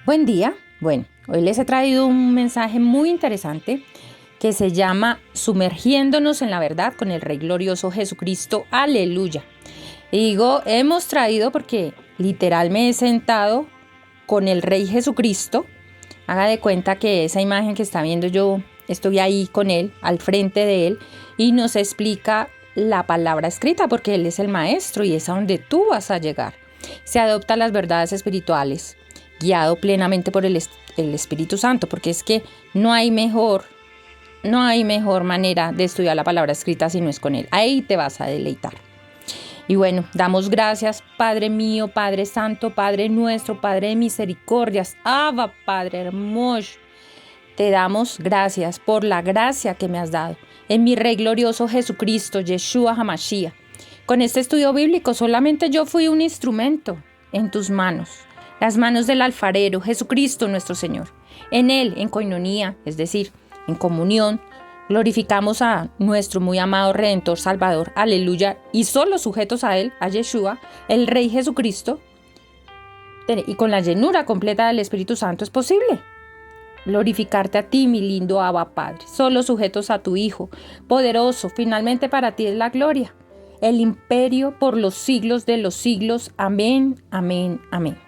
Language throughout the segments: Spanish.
Buen día. Bueno, hoy les he traído un mensaje muy interesante que se llama Sumergiéndonos en la verdad con el Rey Glorioso Jesucristo. Aleluya. Y digo, hemos traído porque literal me he sentado con el Rey Jesucristo. Haga de cuenta que esa imagen que está viendo yo, estoy ahí con él, al frente de él, y nos explica la palabra escrita porque él es el maestro y es a donde tú vas a llegar. Se adopta las verdades espirituales, guiado plenamente por el Espíritu Santo, porque es que no hay mejor manera de estudiar la palabra escrita si no es con él. Ahí te vas a deleitar. Y bueno, damos gracias, Padre mío, Padre Santo, Padre nuestro, Padre de misericordias, Abba, Padre hermoso. Te damos gracias por la gracia que me has dado en mi Rey glorioso Jesucristo, Yeshua HaMashiach. Con este estudio bíblico solamente yo fui un instrumento en tus manos, las manos del alfarero, Jesucristo nuestro Señor. En Él, en coinonía, es decir, en comunión, glorificamos a nuestro muy amado Redentor Salvador, aleluya, y solo sujetos a Él, a Yeshua, el Rey Jesucristo, y con la llenura completa del Espíritu Santo es posible glorificarte a ti, mi lindo Abba Padre, solo sujetos a tu Hijo, poderoso, finalmente para ti es la gloria, el imperio por los siglos de los siglos, amén, amén, amén.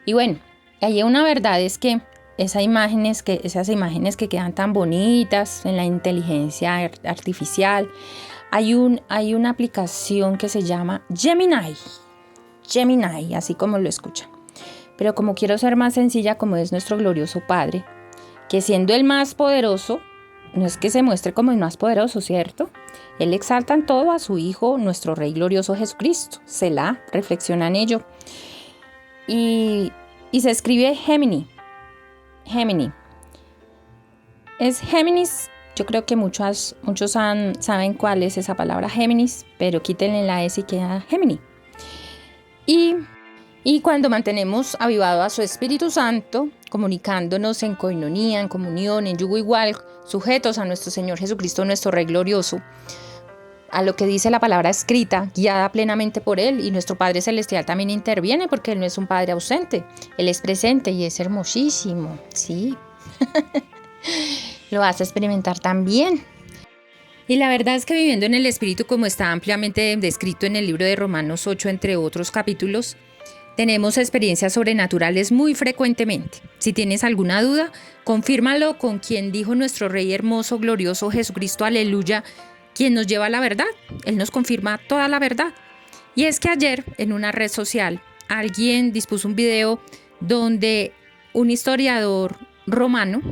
Y bueno, hay una verdad es que esas imágenes que quedan tan bonitas en la inteligencia artificial, hay una aplicación que se llama Gemini, así como lo escuchan. Pero como quiero ser más sencilla, como es nuestro glorioso Padre, que siendo el más poderoso, no es que se muestre como el más poderoso, ¿cierto? Él exalta en todo a su Hijo, nuestro Rey glorioso Jesucristo. Selah, reflexiona en ello. Y se escribe Gemini. Es Géminis. Yo creo que muchos saben cuál es esa palabra Géminis, pero quítenle la S y queda Gemini. Y cuando mantenemos avivado a su Espíritu Santo, comunicándonos en coinonía, en comunión, en yugo igual, sujetos a nuestro Señor Jesucristo, nuestro Rey glorioso, a lo que dice la palabra escrita, guiada plenamente por Él, y nuestro Padre Celestial también interviene porque Él no es un Padre ausente, Él es presente y es hermosísimo, ¿sí? Lo vas a experimentar también. Y la verdad es que viviendo en el Espíritu, como está ampliamente descrito en el libro de Romanos 8, entre otros capítulos, tenemos experiencias sobrenaturales muy frecuentemente. Si tienes alguna duda, confírmalo con quien dijo nuestro Rey hermoso, glorioso Jesucristo, aleluya, quien nos lleva a la verdad. Él nos confirma toda la verdad. Y es que ayer en una red social alguien dispuso un video donde un historiador romano,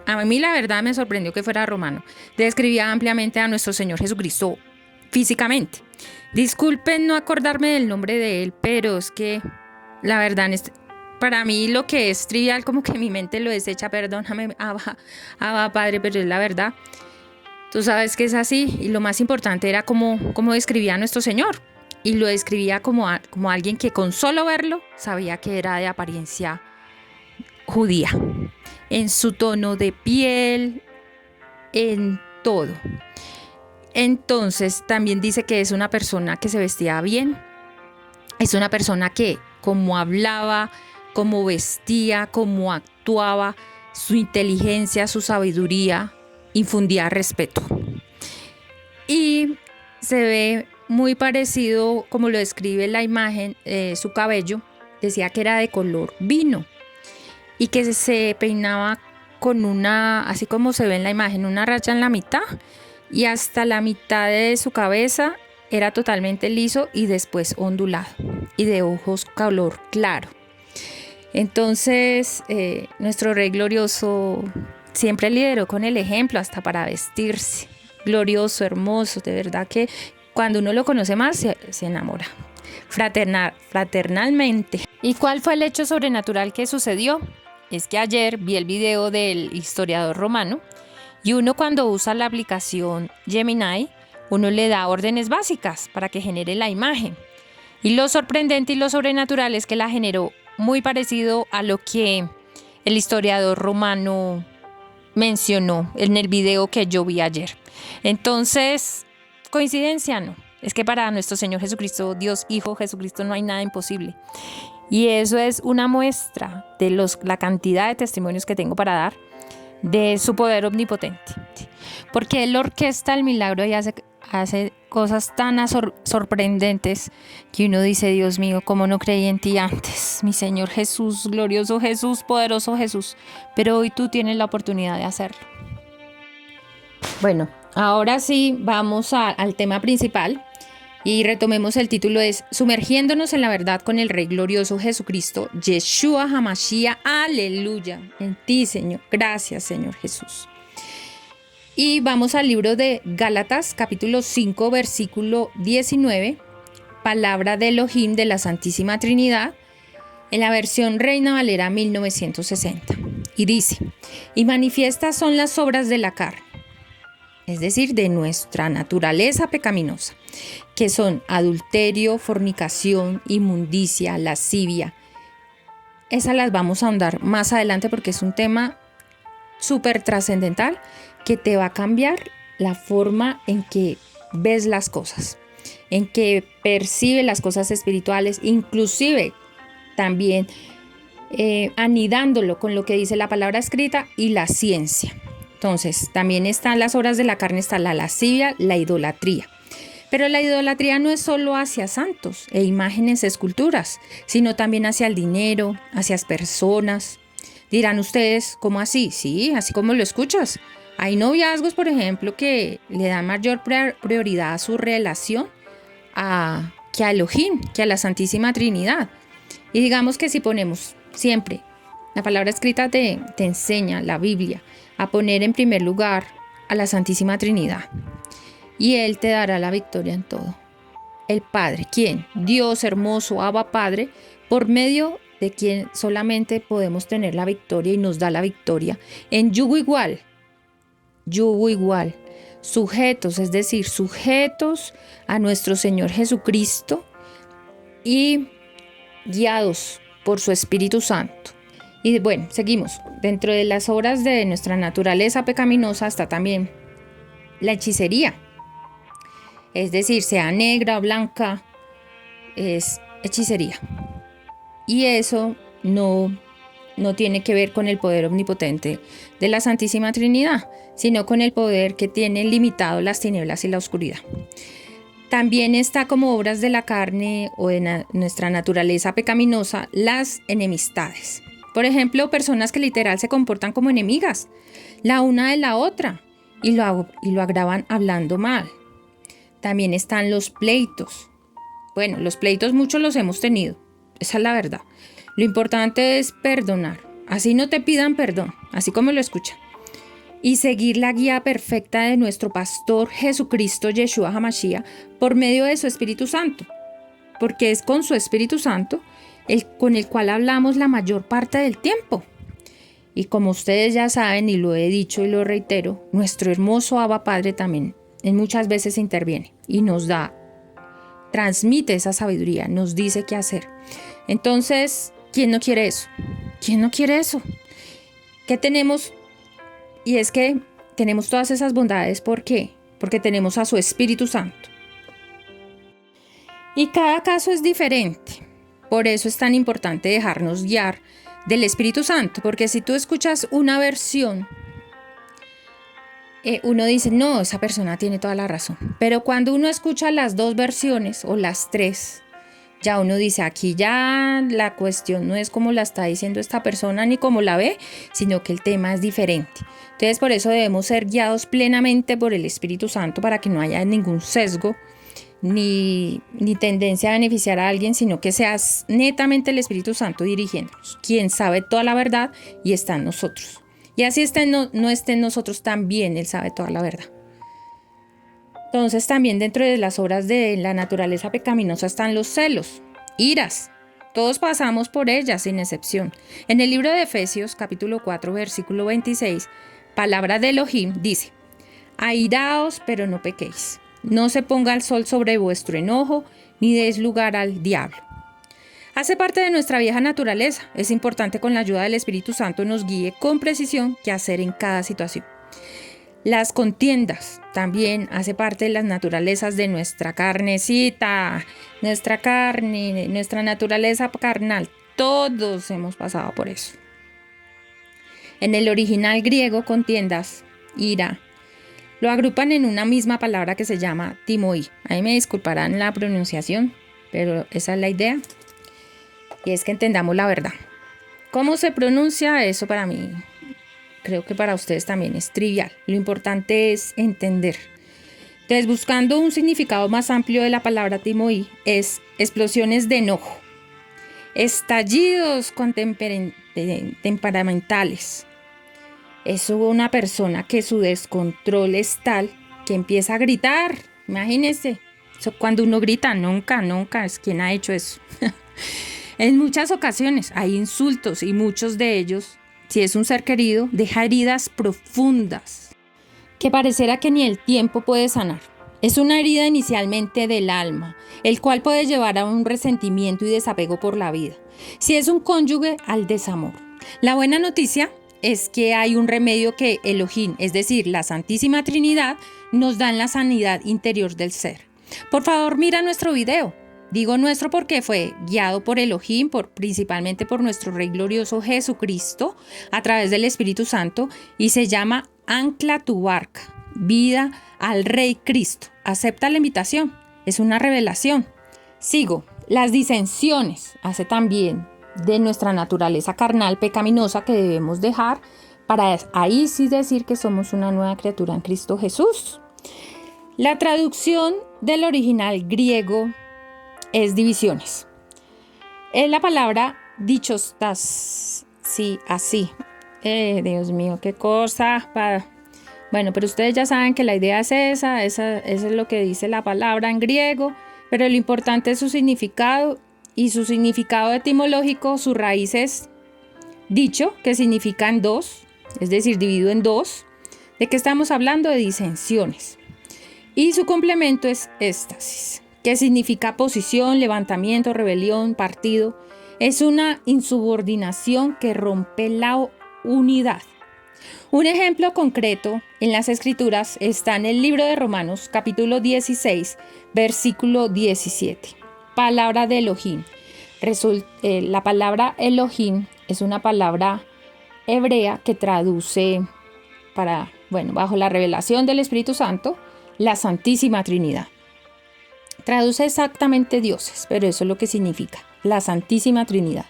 a mí la verdad me sorprendió que fuera romano, describía ampliamente a nuestro Señor Jesucristo físicamente. Disculpen no acordarme del nombre de él, pero es que la verdad, para mí lo que es trivial, como que mi mente lo desecha, perdóname, Abba Padre, pero es la verdad. Tú sabes que es así, y lo más importante era cómo describía a nuestro Señor. Y lo describía como alguien que con solo verlo sabía que era de apariencia judía, en su tono de piel, en todo. Entonces también dice que es una persona que se vestía bien, es una persona que como hablaba, como vestía, como actuaba, su inteligencia, su sabiduría infundía respeto. Y se ve muy parecido, como lo describe la imagen, su cabello, decía que era de color vino y que se peinaba con así como se ve en la imagen, una racha en la mitad. Y hasta la mitad de su cabeza era totalmente liso y después ondulado y de ojos color claro. Entonces, nuestro Rey glorioso siempre lideró con el ejemplo hasta para vestirse. Glorioso, hermoso, de verdad que cuando uno lo conoce más se enamora. Fraternalmente. ¿Y cuál fue el hecho sobrenatural que sucedió? Es que ayer vi el video del historiador romano. Y uno cuando usa la aplicación Gemini, uno le da órdenes básicas para que genere la imagen. Y lo sorprendente y lo sobrenatural es que la generó muy parecido a lo que el historiador romano mencionó en el video que yo vi ayer. Entonces, coincidencia no. Es que para nuestro Señor Jesucristo, Dios Hijo Jesucristo, no hay nada imposible. Y eso es una muestra de la cantidad de testimonios que tengo para dar de su poder omnipotente. Porque Él orquesta el milagro y hace cosas tan sorprendentes que uno dice, Dios mío, ¿cómo no creí en ti antes? Mi Señor Jesús, glorioso Jesús, poderoso Jesús. Pero hoy tú tienes la oportunidad de hacerlo. Bueno, ahora sí vamos al tema principal. Y retomemos el título, es Sumergiéndonos en la verdad con el Rey glorioso Jesucristo, Yeshua HaMashiach, aleluya, en ti Señor, gracias Señor Jesús. Y vamos al libro de Gálatas, capítulo 5, versículo 19, palabra de Elohim de la Santísima Trinidad, en la versión Reina Valera 1960. Y dice, y manifiestas son las obras de la carne, es decir, de nuestra naturaleza pecaminosa, que son adulterio, fornicación, inmundicia, lascivia. Esas las vamos a ahondar más adelante porque es un tema súper trascendental que te va a cambiar la forma en que ves las cosas, en que percibes las cosas espirituales, inclusive también anidándolo con lo que dice la palabra escrita y la ciencia. Entonces, también están las obras de la carne, está la lascivia, la idolatría. Pero la idolatría no es solo hacia santos e imágenes, esculturas, sino también hacia el dinero, hacia las personas. Dirán ustedes, ¿cómo así? Sí, así como lo escuchas. Hay noviazgos, por ejemplo, que le dan mayor prioridad a su relación que a Elohim, que a la Santísima Trinidad. Y digamos que si ponemos siempre, la palabra escrita te enseña, la Biblia, a poner en primer lugar a la Santísima Trinidad. Y Él te dará la victoria en todo. El Padre, ¿quién? Dios hermoso, Abba Padre, por medio de quien solamente podemos tener la victoria y nos da la victoria en yugo igual, sujetos, es decir, sujetos a nuestro Señor Jesucristo y guiados por su Espíritu Santo. Y bueno, seguimos. Dentro de las obras de nuestra naturaleza pecaminosa está también la hechicería. Es decir, sea negra o blanca, es hechicería. Y eso no tiene que ver con el poder omnipotente de la Santísima Trinidad, sino con el poder que tiene limitado las tinieblas y la oscuridad. También está como obras de la carne o de nuestra naturaleza pecaminosa las enemistades. Por ejemplo, personas que literal se comportan como enemigas, la una de la otra, y lo agravan hablando mal. También están los pleitos. Bueno, los pleitos muchos los hemos tenido, esa es la verdad. Lo importante es perdonar, así no te pidan perdón, así como lo escuchan. Y seguir la guía perfecta de nuestro pastor Jesucristo, Yeshua HaMashiach, por medio de su Espíritu Santo. Porque es con su Espíritu Santo con el cual hablamos la mayor parte del tiempo. Y como ustedes ya saben, y lo he dicho y lo reitero, nuestro hermoso Abba Padre también en muchas veces interviene y nos transmite esa sabiduría, nos dice qué hacer. Entonces, ¿quién no quiere eso? ¿Quién no quiere eso? ¿Qué tenemos? Y es que tenemos todas esas bondades. ¿Por qué? Porque tenemos a su Espíritu Santo. Y cada caso es diferente. Por eso es tan importante dejarnos guiar del Espíritu Santo, porque si tú escuchas una versión, uno dice, no, esa persona tiene toda la razón. Pero cuando uno escucha las dos versiones o las tres, ya uno dice, aquí ya la cuestión no es como la está diciendo esta persona ni como la ve, sino que el tema es diferente. Entonces, por eso debemos ser guiados plenamente por el Espíritu Santo para que no haya ningún sesgo ni tendencia a beneficiar a alguien, sino que sea netamente el Espíritu Santo dirigiéndonos, quien sabe toda la verdad y está en nosotros. Y así no esté en nosotros también, Él sabe toda la verdad. Entonces también dentro de las obras de la naturaleza pecaminosa están los celos, iras. Todos pasamos por ellas sin excepción. En el libro de Efesios capítulo 4 versículo 26, palabra de Elohim dice, airaos pero no pequéis. No se ponga el sol sobre vuestro enojo, ni deis lugar al diablo. Hace parte de nuestra vieja naturaleza. Es importante con la ayuda del Espíritu Santo nos guíe con precisión qué hacer en cada situación. Las contiendas también hace parte de las naturalezas de nuestra carnecita, nuestra carne, nuestra naturaleza carnal. todos hemos pasado por eso. En el original griego, contiendas, ira, lo agrupan en una misma palabra que se llama timoí. Ahí me disculparán la pronunciación, pero esa es la idea. Y es que entendamos la verdad. ¿Cómo se pronuncia? Eso para mí, creo que para ustedes también es trivial. Lo importante es entender. Entonces, buscando un significado más amplio de la palabra timoí, es explosiones de enojo, estallidos temperamentales. Es una persona que su descontrol es tal que empieza a gritar. Imagínense, eso cuando uno grita, nunca es quien ha hecho eso. En muchas ocasiones hay insultos y muchos de ellos, si es un ser querido, deja heridas profundas que pareciera que ni el tiempo puede sanar. Es una herida inicialmente del alma, el cual puede llevar a un resentimiento y desapego por la vida. Si es un cónyuge, al desamor. La buena noticia es que hay un remedio que Elohim, es decir, la Santísima Trinidad, nos da en la sanidad interior del ser. Por favor, mira nuestro video. Digo nuestro porque fue guiado por Elohim, principalmente por nuestro Rey glorioso Jesucristo, a través del Espíritu Santo, y se llama Ancla tu barca, vida al Rey Cristo. Acepta la invitación, es una revelación. Sigo, las disensiones, hace también de nuestra naturaleza carnal pecaminosa que debemos dejar para ahí sí decir que somos una nueva criatura en Cristo Jesús. La traducción del original griego es divisiones. Es la palabra dichostas, sí, así. Dios mío, qué cosa. Bueno, pero ustedes ya saben que la idea es esa es lo que dice la palabra en griego, pero lo importante es su significado. Y su significado etimológico, su raíz es dicho, que significa en dos, es decir, dividido en dos. ¿De qué estamos hablando? De disensiones. Y su complemento es éxtasis, que significa posición, levantamiento, rebelión, partido. Es una insubordinación que rompe la unidad. Un ejemplo concreto en las Escrituras está en el libro de Romanos, capítulo 16, versículo 17. Palabra de Elohim. La palabra Elohim es una palabra hebrea que traduce bajo la revelación del Espíritu Santo, la Santísima Trinidad. Traduce exactamente dioses, pero eso es lo que significa, la Santísima Trinidad.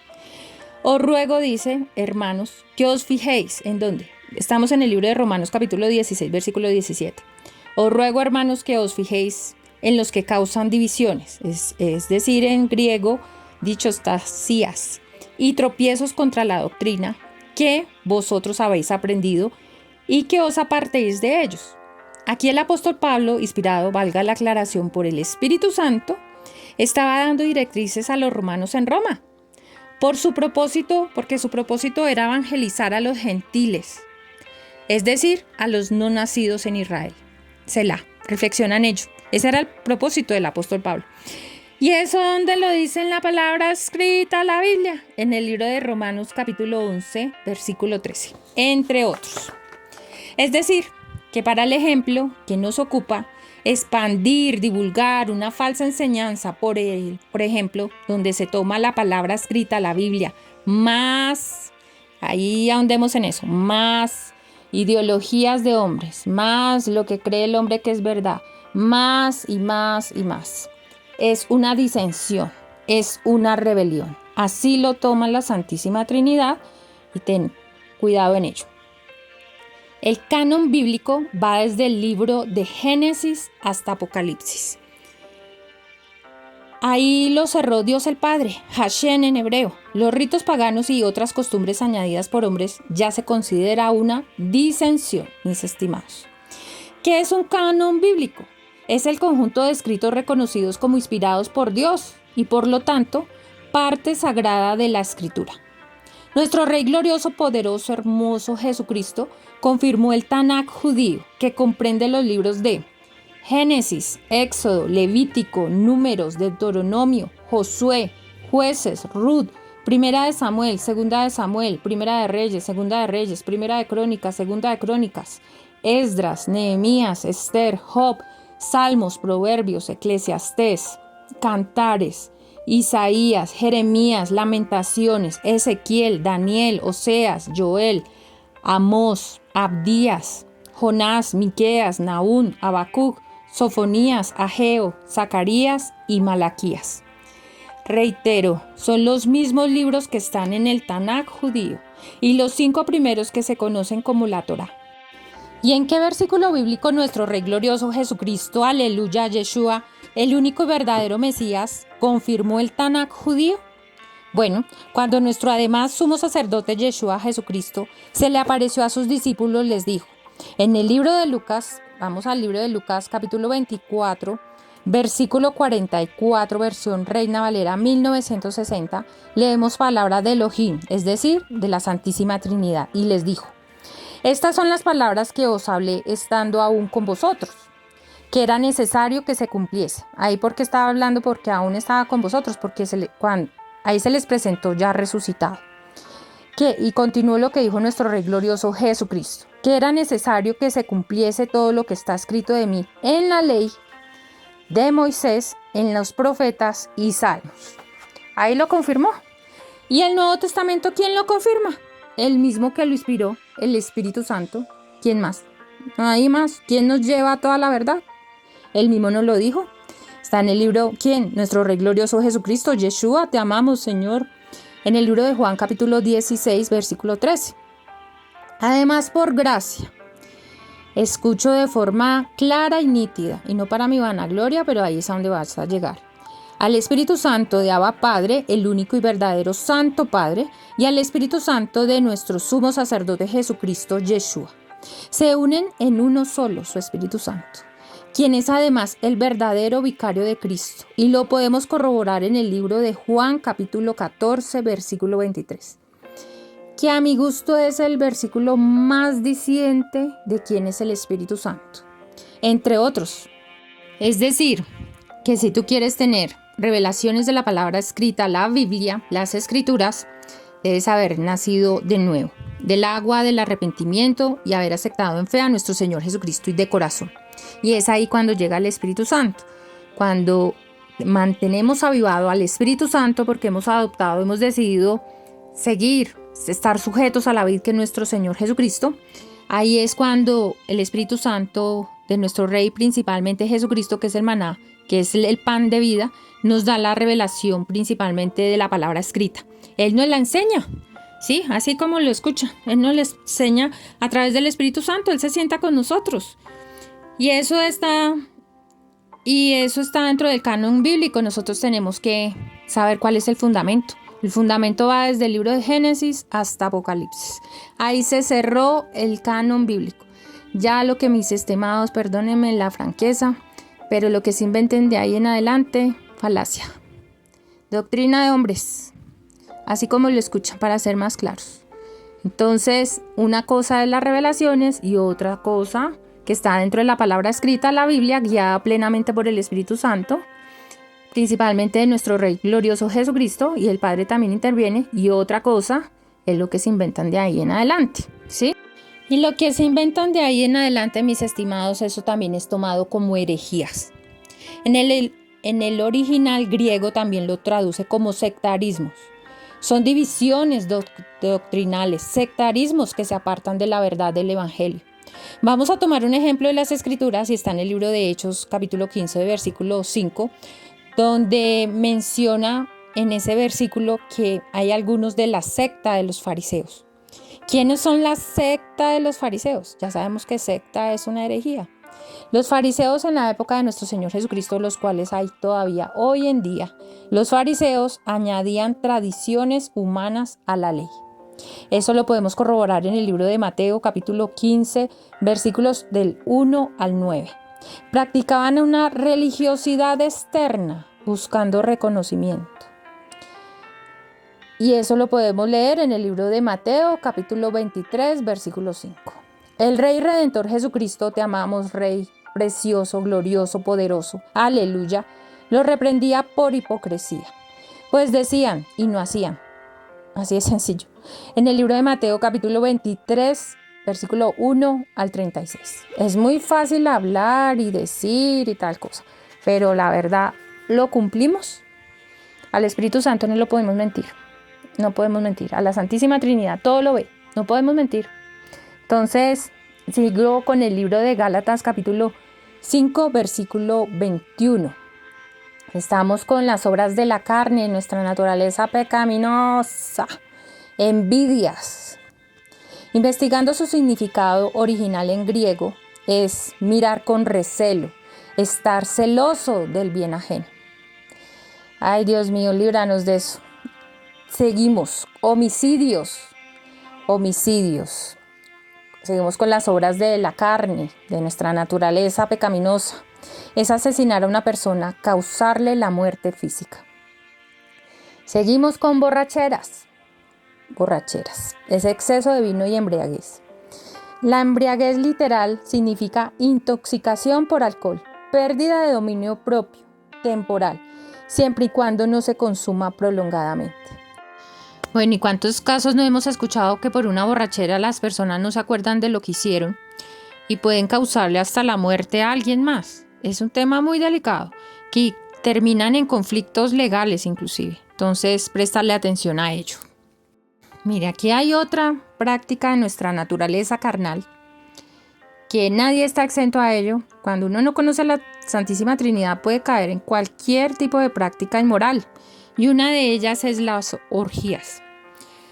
Os ruego, dice, hermanos, que os fijéis. ¿En dónde? Estamos en el libro de Romanos, capítulo 16, versículo 17. Os ruego, hermanos, que os fijéis en los que causan divisiones, es decir, en griego, dichostasías, y tropiezos contra la doctrina que vosotros habéis aprendido y que os apartéis de ellos. Aquí el apóstol Pablo, inspirado, valga la aclaración, por el Espíritu Santo, estaba dando directrices a los romanos en Roma, porque su propósito era evangelizar a los gentiles, es decir, a los no nacidos en Israel. Selah, reflexiona en ello. Ese era el propósito del apóstol Pablo. ¿Y eso dónde lo dice en la palabra escrita, la Biblia? En el libro de Romanos capítulo 11, versículo 13, entre otros. Es decir, que para el ejemplo que nos ocupa, expandir, divulgar una falsa enseñanza, por ejemplo, donde se toma la palabra escrita, la Biblia, más, ahí ahondemos en eso, más ideologías de hombres, más lo que cree el hombre que es verdad, más y más y más. Es una disensión, es una rebelión. Así lo toma la Santísima Trinidad y ten cuidado en ello. El canon bíblico va desde el libro de Génesis hasta Apocalipsis. Ahí lo cerró Dios el Padre, Hashem en hebreo. Los ritos paganos y otras costumbres añadidas por hombres ya se considera una disensión, mis estimados. ¿Qué es un canon bíblico? Es el conjunto de escritos reconocidos como inspirados por Dios y por lo tanto parte sagrada de la Escritura. Nuestro Rey glorioso, poderoso, hermoso Jesucristo confirmó el Tanaj judío, que comprende los libros de Génesis, Éxodo, Levítico, Números, Deuteronomio, Josué, Jueces, Ruth, Primera de Samuel, Segunda de Samuel, Primera de Reyes, Segunda de Reyes, Primera de Crónicas, Segunda de Crónicas, Esdras, Nehemías, Esther, Job, Salmos, Proverbios, Eclesiastés, Cantares, Isaías, Jeremías, Lamentaciones, Ezequiel, Daniel, Oseas, Joel, Amós, Abdías, Jonás, Miqueas, Nahum, Habacuc, Sofonías, Ageo, Zacarías y Malaquías. Reitero, son los mismos libros que están en el Tanaj judío y los 5 primeros que se conocen como la Torá. ¿Y en qué versículo bíblico nuestro Rey glorioso Jesucristo, aleluya, Yeshua, el único y verdadero Mesías, confirmó el Tanaj judío? Bueno, cuando nuestro además sumo sacerdote Yeshua Jesucristo se le apareció a sus discípulos, les dijo, en el libro de Lucas, vamos al libro de Lucas capítulo 24, versículo 44, versión Reina Valera 1960, leemos palabra de Elohim, es decir, de la Santísima Trinidad, y les dijo, estas son las palabras que os hablé estando aún con vosotros, que era necesario que se cumpliese. Ahí porque estaba hablando, porque aún estaba con vosotros, porque ahí se les presentó ya resucitado. Y continuó lo que dijo nuestro Rey glorioso Jesucristo, que era necesario que se cumpliese todo lo que está escrito de mí en la ley de Moisés, en los profetas y salmos. Ahí lo confirmó. ¿Y el Nuevo Testamento quién lo confirma? El mismo que lo inspiró, el Espíritu Santo. ¿Quién más? No hay más. ¿Quién nos lleva a toda la verdad? Él mismo nos lo dijo. Está en el libro, ¿quién? Nuestro Rey glorioso Jesucristo. Yeshua, te amamos, Señor. En el libro de Juan, capítulo 16, versículo 13. Además, por gracia, escucho de forma clara y nítida, y no para mi vanagloria, pero ahí es a donde vas a llegar, al Espíritu Santo de Abba Padre, el único y verdadero Santo Padre, y al Espíritu Santo de nuestro sumo sacerdote Jesucristo, Yeshua. Se unen en uno solo, su Espíritu Santo, quien es además el verdadero vicario de Cristo, y lo podemos corroborar en el libro de Juan, capítulo 14, versículo 23. Que a mi gusto es el versículo más diciente de quién es el Espíritu Santo, entre otros. Es decir, que si tú quieres tener revelaciones de la palabra escrita, la Biblia, las Escrituras, debes haber nacido de nuevo, del agua del arrepentimiento y haber aceptado en fe a nuestro Señor Jesucristo y de corazón. Y es ahí cuando llega el Espíritu Santo, cuando mantenemos avivado al Espíritu Santo porque hemos adoptado, hemos decidido seguir, estar sujetos a la vid que es nuestro Señor Jesucristo. Ahí es cuando el Espíritu Santo de nuestro Rey, principalmente Jesucristo, que es el maná, que es el pan de vida, nos da la revelación principalmente de la palabra escrita. Él nos la enseña, ¿sí? Así como lo escucha. Él nos la enseña a través del Espíritu Santo. Él se sienta con nosotros. Y eso está dentro del canon bíblico. Nosotros tenemos que saber cuál es el fundamento. El fundamento va desde el libro de Génesis hasta Apocalipsis. Ahí se cerró el canon bíblico. Ya lo que mis estimados, perdónenme la franqueza, pero lo que se inventen de ahí en adelante, falacia. Doctrina de hombres, así como lo escuchan para ser más claros. Entonces, una cosa es las revelaciones y otra cosa que está dentro de la palabra escrita, la Biblia, guiada plenamente por el Espíritu Santo, principalmente de nuestro Rey glorioso Jesucristo, y el Padre también interviene, y otra cosa es lo que se inventan de ahí en adelante, ¿sí? Y lo que se inventan de ahí en adelante, mis estimados, eso también es tomado como herejías. En el original griego también lo traduce como sectarismos. Son divisiones doctrinales, sectarismos que se apartan de la verdad del Evangelio. Vamos a tomar un ejemplo de las Escrituras y está en el libro de Hechos, capítulo 15, versículo 5, donde menciona en ese versículo que hay algunos de la secta de los fariseos. ¿Quiénes son la secta de los fariseos? Ya sabemos que secta es una herejía. Los fariseos en la época de nuestro Señor Jesucristo, los cuales hay todavía hoy en día, los fariseos añadían tradiciones humanas a la ley. Eso lo podemos corroborar en el libro de Mateo, capítulo 15, versículos del 1 al 9. Practicaban una religiosidad externa, buscando reconocimiento. Y eso lo podemos leer en el libro de Mateo, capítulo 23, versículo 5. El Rey Redentor Jesucristo, te amamos, Rey precioso, glorioso, poderoso, aleluya, lo reprendía por hipocresía, pues decían y no hacían. Así de sencillo. En el libro de Mateo, capítulo 23, versículo 1 al 36. Es muy fácil hablar y decir y tal cosa, pero la verdad, ¿lo cumplimos? Al Espíritu Santo no lo podemos mentir. No podemos mentir. A la Santísima Trinidad todo lo ve. No podemos mentir. Entonces, sigo con el libro de Gálatas, capítulo 5, versículo 21. Estamos con las obras de la carne, nuestra naturaleza pecaminosa, envidias. Investigando su significado original en griego, es mirar con recelo, estar celoso del bien ajeno. Ay, Dios mío, líbranos de eso. Seguimos, homicidios. Seguimos con las obras de la carne, de nuestra naturaleza pecaminosa. Es asesinar a una persona, causarle la muerte física. Seguimos con borracheras. Es exceso de vino y embriaguez. La embriaguez literal significa intoxicación por alcohol, pérdida de dominio propio, temporal, siempre y cuando no se consuma prolongadamente. Bueno, ¿y cuántos casos no hemos escuchado que por una borrachera las personas no se acuerdan de lo que hicieron y pueden causarle hasta la muerte a alguien más? Es un tema muy delicado que terminan en conflictos legales inclusive. Entonces, préstale atención a ello. Mire, aquí hay otra práctica de nuestra naturaleza carnal que nadie está exento a ello. Cuando uno no conoce a la Santísima Trinidad puede caer en cualquier tipo de práctica inmoral y una de ellas es las orgías.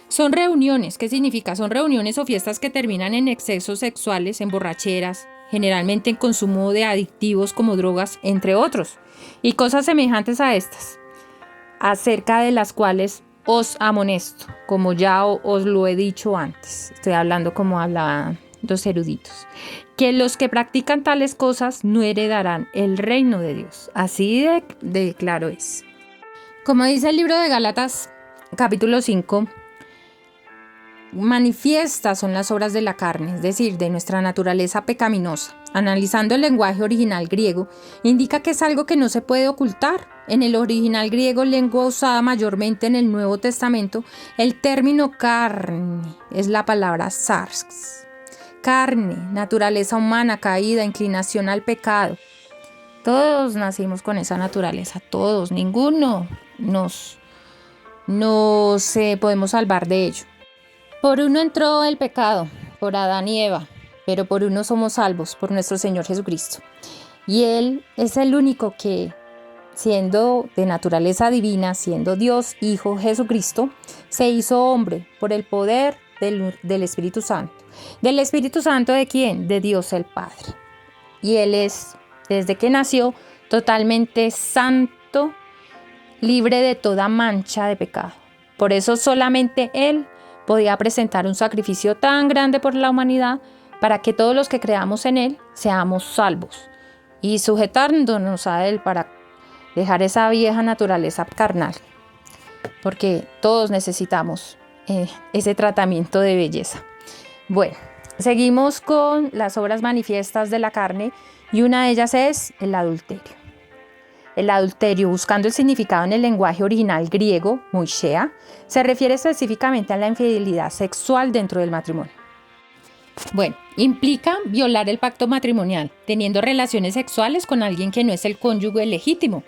Son reuniones, ¿qué significa? Son reuniones o fiestas que terminan en excesos sexuales, en borracheras, generalmente en consumo de adictivos como drogas, entre otros, y cosas semejantes a estas, acerca de las cuales os amonesto, como ya os lo he dicho antes. Estoy hablando como hablaban los eruditos, que los que practican tales cosas no heredarán el reino de Dios. Así de claro es. Como dice el libro de Gálatas, capítulo 5, manifiestas son las obras de la carne, es decir, de nuestra naturaleza pecaminosa. Analizando el lenguaje original griego, indica que es algo que no se puede ocultar. En el original griego, lengua usada mayormente en el Nuevo Testamento, el término carne es la palabra sarx. Carne, naturaleza humana caída, inclinación al pecado. Todos nacimos con esa naturaleza, todos, ninguno nos podemos salvar de ello. Por uno entró el pecado, por Adán y Eva, pero por uno somos salvos, por nuestro Señor Jesucristo. Y Él es el único que, siendo de naturaleza divina, siendo Dios, Hijo, Jesucristo, se hizo hombre por el poder del Espíritu Santo. ¿Del Espíritu Santo de quién? De Dios el Padre. Y Él es, desde que nació, totalmente santo, libre de toda mancha de pecado. Por eso solamente Él podía presentar un sacrificio tan grande por la humanidad para que todos los que creamos en Él seamos salvos y sujetándonos a Él para dejar esa vieja naturaleza carnal, porque todos necesitamos ese tratamiento de belleza. Bueno, seguimos con las obras manifiestas de la carne y una de ellas es el adulterio. El adulterio, buscando el significado en el lenguaje original griego, moishea, se refiere específicamente a la infidelidad sexual dentro del matrimonio. Bueno, implica violar el pacto matrimonial, teniendo relaciones sexuales con alguien que no es el cónyuge legítimo.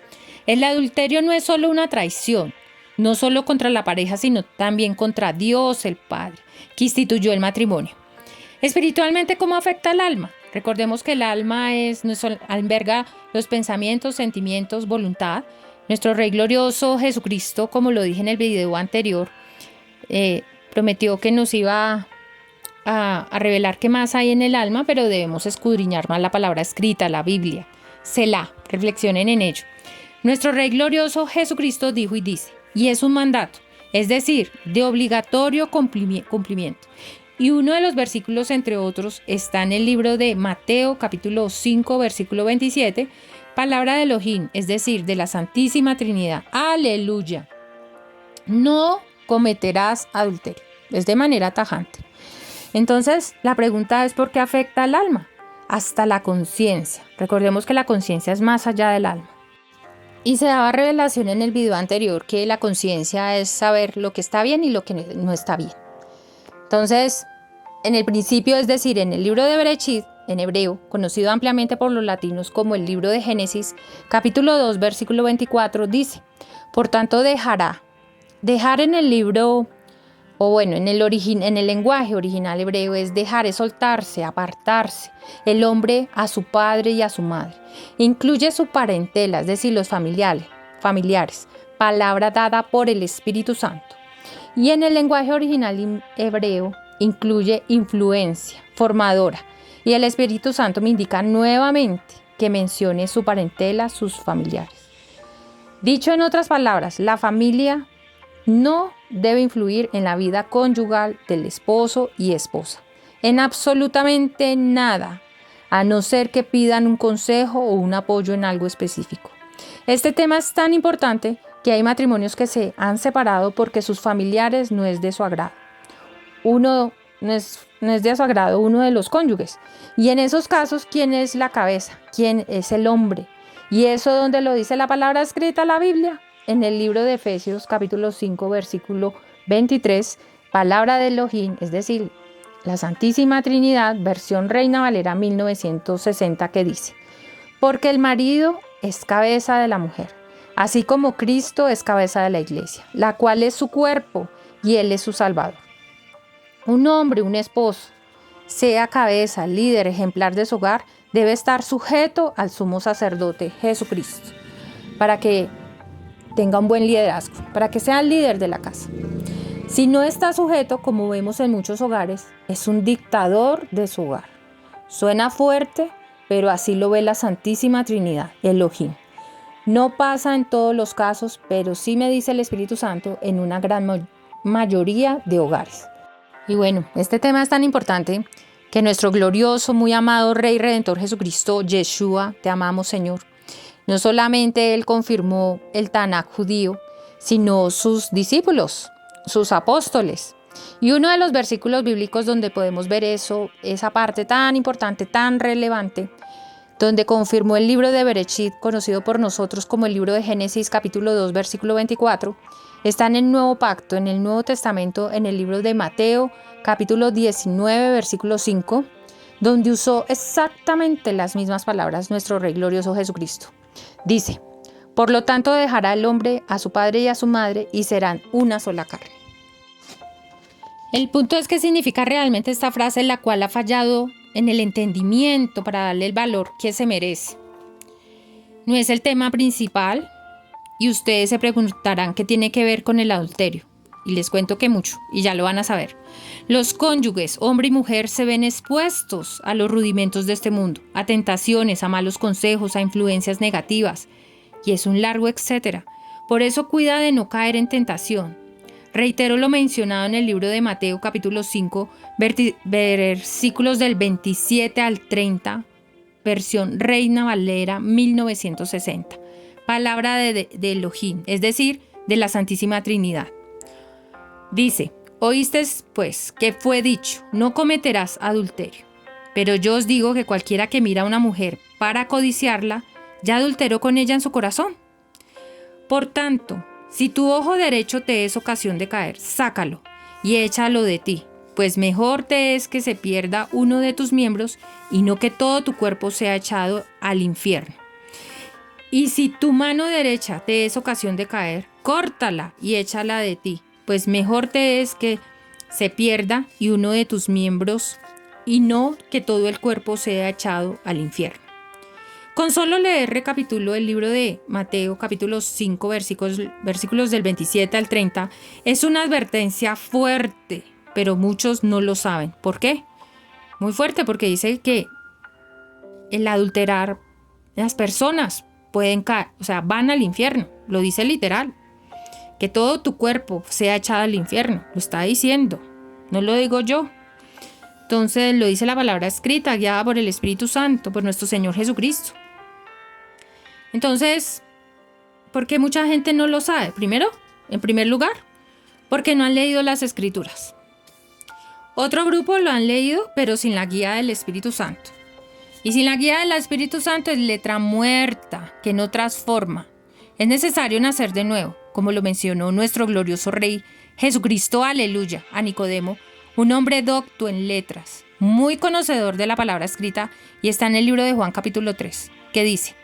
El adulterio no es solo una traición, no solo contra la pareja, sino también contra Dios el Padre, que instituyó el matrimonio. Espiritualmente, ¿cómo afecta al alma? Recordemos que el alma alberga los pensamientos, sentimientos, voluntad. Nuestro Rey glorioso Jesucristo, como lo dije en el video anterior, prometió que nos iba a revelar qué más hay en el alma, pero debemos escudriñar más la palabra escrita, la Biblia. Selah, reflexionen en ello. Nuestro Rey glorioso Jesucristo dijo y dice, y es un mandato, es decir, de obligatorio cumplimiento. Y uno de los versículos, entre otros, está en el libro de Mateo, capítulo 5, versículo 27, palabra de Elohim, es decir, de la Santísima Trinidad. ¡Aleluya! No cometerás adulterio. Es de manera tajante. Entonces, la pregunta es ¿por qué afecta al alma? Hasta la conciencia. Recordemos que la conciencia es más allá del alma. Y se daba revelación en el video anterior que la conciencia es saber lo que está bien y lo que no está bien. Entonces, en el principio, es decir, en el libro de Bereshit, en hebreo, conocido ampliamente por los latinos como el libro de Génesis, capítulo 2, versículo 24, dice: Por tanto, dejar en el libro, o bueno, en el lenguaje original hebreo es dejar, es soltarse, apartarse, el hombre a su padre y a su madre. Incluye su parentela, es decir, los familiares, palabra dada por el Espíritu Santo. Y en el lenguaje original hebreo incluye influencia formadora. Y el Espíritu Santo me indica nuevamente que mencione su parentela, sus familiares. Dicho en otras palabras, la familia no debe influir en la vida conyugal del esposo y esposa, en absolutamente nada, a no ser que pidan un consejo o un apoyo en algo específico. Este tema es tan importante que hay matrimonios que se han separado porque sus familiares no es de su agrado. No es de su agrado uno de los cónyuges. Y en esos casos, ¿quién es la cabeza? ¿Quién es el hombre? Y eso donde lo dice la palabra escrita, la Biblia, en el libro de Efesios capítulo 5, versículo 23, palabra de Elohim, es decir, la Santísima Trinidad, versión Reina Valera 1960, que dice: porque el marido es cabeza de la mujer, así como Cristo es cabeza de la iglesia, la cual es su cuerpo y Él es su Salvador. Un hombre, un esposo, sea cabeza, líder, ejemplar de su hogar, debe estar sujeto al sumo sacerdote Jesucristo, para que tenga un buen liderazgo, para que sea el líder de la casa. Si no está sujeto, como vemos en muchos hogares, es un dictador de su hogar. Suena fuerte, pero así lo ve la Santísima Trinidad, Elohim. No pasa en todos los casos, pero sí me dice el Espíritu Santo en una gran mayoría de hogares. Y bueno, este tema es tan importante que nuestro glorioso, muy amado Rey Redentor Jesucristo, Yeshua, te amamos, Señor. No solamente Él confirmó el Tanaj judío, sino sus discípulos, sus apóstoles. Y uno de los versículos bíblicos donde podemos ver eso, esa parte tan importante, tan relevante, donde confirmó el libro de Bereshit, conocido por nosotros como el libro de Génesis, capítulo 2, versículo 24, está en el Nuevo Pacto, en el Nuevo Testamento, en el libro de Mateo, capítulo 19, versículo 5, donde usó exactamente las mismas palabras nuestro Rey glorioso Jesucristo. Dice: por lo tanto dejará el hombre a su padre y a su madre y serán una sola carne. El punto es qué significa realmente esta frase, la cual ha fallado en el entendimiento para darle el valor que se merece. No es el tema principal y ustedes se preguntarán qué tiene que ver con el adulterio. Y les cuento que mucho, y ya lo van a saber. Los cónyuges, hombre y mujer, se ven expuestos a los rudimentos de este mundo, a tentaciones, a malos consejos, a influencias negativas, y es un largo etcétera. Por eso cuida de no caer en tentación. Reitero lo mencionado en el libro de Mateo capítulo 5, versículos del 27 al 30, versión Reina Valera 1960. Palabra de Elohim, es decir, de la Santísima Trinidad. Dice: oísteis pues que fue dicho, no cometerás adulterio. Pero yo os digo que cualquiera que mira a una mujer para codiciarla, ya adulteró con ella en su corazón. Por tanto, si tu ojo derecho te es ocasión de caer, sácalo y échalo de ti, pues mejor te es que se pierda uno de tus miembros y no que todo tu cuerpo sea echado al infierno. Y si tu mano derecha te es ocasión de caer, córtala y échala de ti, pues mejor te es que se pierda y uno de tus miembros y no que todo el cuerpo sea echado al infierno. Con solo leer recapitulo el libro de Mateo capítulo 5 versículos del 27 al 30 es una advertencia fuerte, pero muchos no lo saben. ¿Por qué? Muy fuerte, porque dice que el adulterar, las personas pueden caer, van al infierno, lo dice literal. Que todo tu cuerpo sea echado al infierno, lo está diciendo, no lo digo yo. Entonces lo dice la palabra escrita, guiada por el Espíritu Santo, por nuestro Señor Jesucristo. Entonces, ¿por qué mucha gente no lo sabe? Primero, en primer lugar, porque no han leído las Escrituras. Otro grupo lo han leído, pero sin la guía del Espíritu Santo. Y sin la guía del Espíritu Santo es letra muerta, que no transforma. Es necesario nacer de nuevo, como lo mencionó nuestro glorioso Rey Jesucristo, aleluya, a Nicodemo, un hombre docto en letras, muy conocedor de la palabra escrita, y está en el libro de Juan capítulo 3, que dice: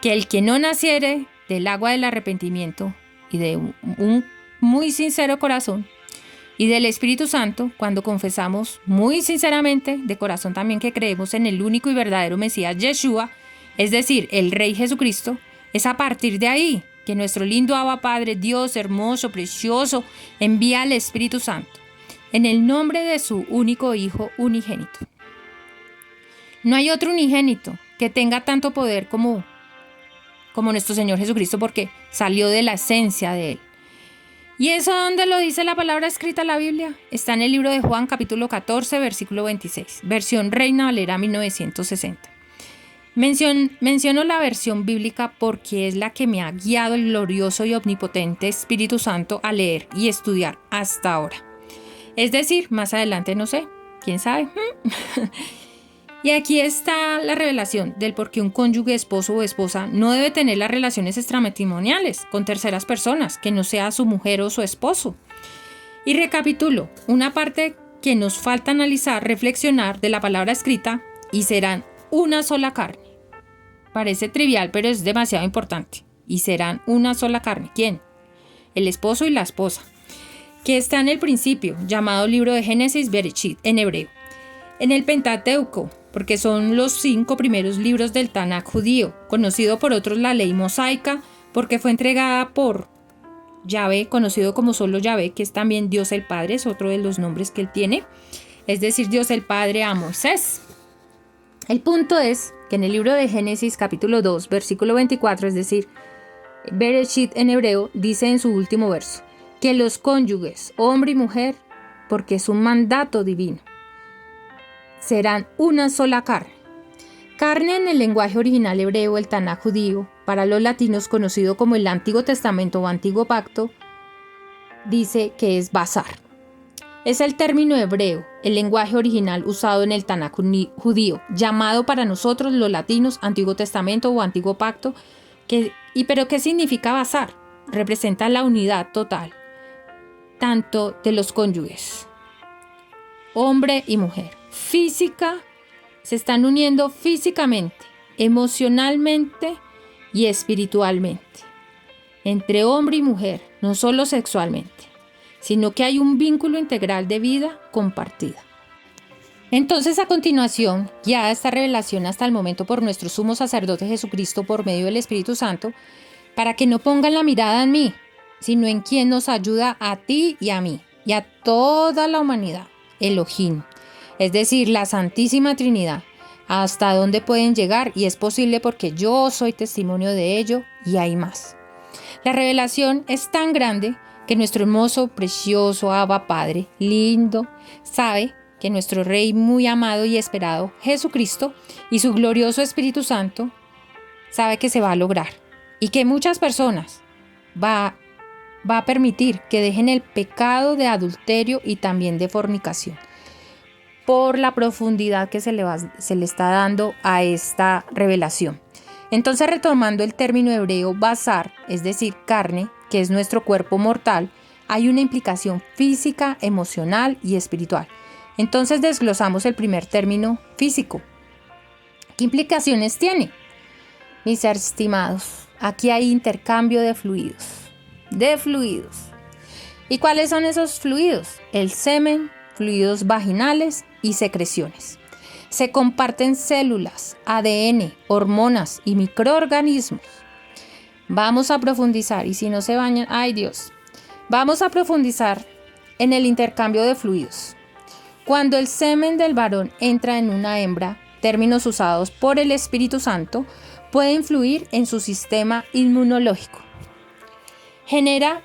que el que no naciere del agua del arrepentimiento y de un muy sincero corazón y del Espíritu Santo, cuando confesamos muy sinceramente de corazón también que creemos en el único y verdadero Mesías Yeshua, es decir, el Rey Jesucristo, es a partir de ahí que nuestro lindo Abba Padre, Dios hermoso, precioso, envía al Espíritu Santo, en el nombre de su único Hijo unigénito. No hay otro unigénito que tenga tanto poder como nuestro Señor Jesucristo, porque salió de la esencia de Él. ¿Y eso dónde lo dice la palabra escrita en la Biblia? Está en el libro de Juan, capítulo 14, versículo 26, versión Reina Valera 1960. Menciono la versión bíblica porque es la que me ha guiado el glorioso y omnipotente Espíritu Santo a leer y estudiar hasta ahora. Es decir, más adelante no sé, quién sabe. Y aquí está la revelación del por qué un cónyuge, esposo o esposa no debe tener las relaciones extramatrimoniales con terceras personas, que no sea su mujer o su esposo. Y recapitulo, una parte que nos falta analizar, reflexionar de la palabra escrita, y serán una sola carne. Parece trivial, pero es demasiado importante. Y serán una sola carne. ¿Quién? El esposo y la esposa. Que está en el principio, llamado libro de Génesis Bereshit en hebreo. En el Pentateuco, porque son los 5 primeros libros del Tanaj judío, conocido por otros la ley mosaica, porque fue entregada por Yahvé, conocido como solo Yahvé, que es también Dios el Padre, es otro de los nombres que él tiene, es decir, Dios el Padre a Moisés. El punto es que en el libro de Génesis capítulo 2, versículo 24, es decir, Bereshit en hebreo, dice en su último verso, que los cónyuges, hombre y mujer, porque es un mandato divino, serán una sola carne. Carne en el lenguaje original hebreo, el Tanaj judío, para los latinos conocido como el Antiguo Testamento o Antiguo Pacto, dice que es basar. Es el término hebreo, el lenguaje original usado en el Tanaj judío, llamado para nosotros los latinos Antiguo Testamento o Antiguo Pacto, pero ¿qué significa basar? Representa la unidad total, tanto de los cónyuges, hombre y mujer. Física, se están uniendo físicamente, emocionalmente y espiritualmente, entre hombre y mujer, no solo sexualmente, sino que hay un vínculo integral de vida compartida. Entonces, a continuación, guiada esta revelación hasta el momento por nuestro sumo sacerdote Jesucristo por medio del Espíritu Santo, para que no pongan la mirada en mí, sino en quien nos ayuda a ti y a mí, y a toda la humanidad, Elohim, es decir, la Santísima Trinidad, hasta dónde pueden llegar, y es posible porque yo soy testimonio de ello, y hay más. La revelación es tan grande que nuestro hermoso, precioso Abba Padre, lindo, sabe que nuestro Rey muy amado y esperado, Jesucristo, y su glorioso Espíritu Santo, sabe que se va a lograr, y que muchas personas va a permitir que dejen el pecado de adulterio y también de fornicación, por la profundidad que se le está dando a esta revelación. Entonces, retomando el término hebreo basar, es decir, carne, que es nuestro cuerpo mortal, hay una implicación física, emocional y espiritual. Entonces desglosamos el primer término, físico. ¿Qué implicaciones tiene? Mis estimados, aquí hay intercambio de fluidos. ¿Y cuáles son esos fluidos? El semen, fluidos vaginales y secreciones. Se comparten células, ADN, hormonas y microorganismos. Vamos a profundizar, y si no se bañan, ¡ay Dios! Vamos a profundizar en el intercambio de fluidos. Cuando el semen del varón entra en una hembra, términos usados por el Espíritu Santo, puede influir en su sistema inmunológico. Genera,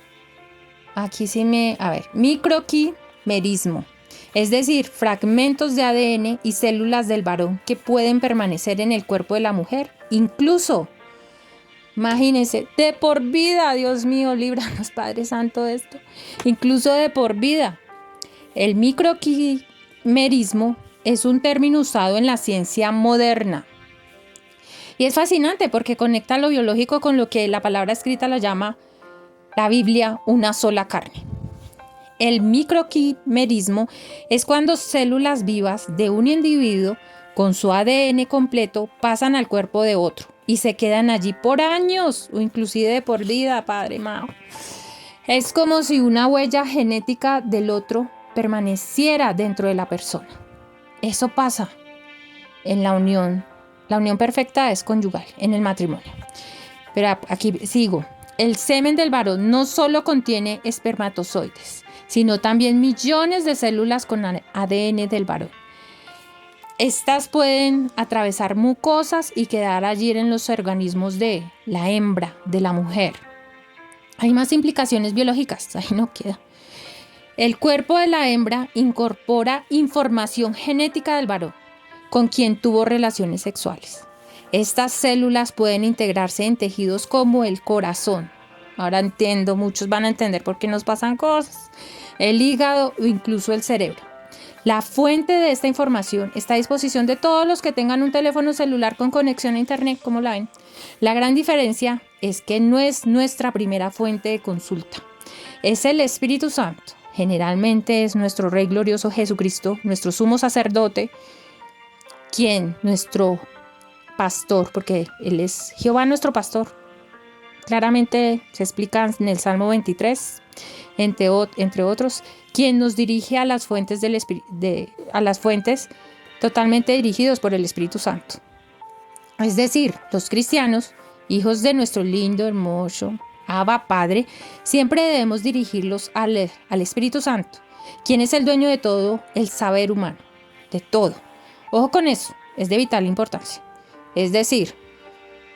microquimerismo, es decir, fragmentos de ADN y células del varón que pueden permanecer en el cuerpo de la mujer, incluso, imagínense, de por vida. Dios mío, líbranos, Padre Santo, de esto. Incluso de por vida. El microquimerismo es un término usado en la ciencia moderna. Y es fascinante porque conecta lo biológico con lo que la palabra escrita la llama la Biblia una sola carne. El microquimerismo es cuando células vivas de un individuo con su ADN completo pasan al cuerpo de otro y se quedan allí por años o inclusive de por vida, Padre amado. Es como si una huella genética del otro permaneciera dentro de la persona. Eso pasa en la unión. La unión perfecta es conyugal, en el matrimonio. Pero aquí sigo. El semen del varón no solo contiene espermatozoides, sino también millones de células con ADN del varón. Estas pueden atravesar mucosas y quedar allí en los organismos de la hembra, de la mujer. Hay más implicaciones biológicas, ahí no queda. El cuerpo de la hembra incorpora información genética del varón, con quien tuvo relaciones sexuales. Estas células pueden integrarse en tejidos como el corazón. Ahora entiendo, muchos van a entender por qué nos pasan cosas. El hígado o incluso el cerebro. La fuente de esta información está a disposición de todos los que tengan un teléfono celular con conexión a internet, como la ven. La gran diferencia es que no es nuestra primera fuente de consulta. Es el Espíritu Santo. Generalmente es nuestro Rey glorioso Jesucristo, nuestro sumo sacerdote, nuestro pastor, porque Él es Jehová nuestro pastor. Claramente se explica en el Salmo 23, entre otros, quien nos dirige a las fuentes totalmente dirigidos por el Espíritu Santo. Es decir, los cristianos, hijos de nuestro lindo, hermoso Abba Padre, siempre debemos dirigirlos al Espíritu Santo, quien es el dueño de todo el saber humano, de todo. Ojo con eso, es de vital importancia. Es decir,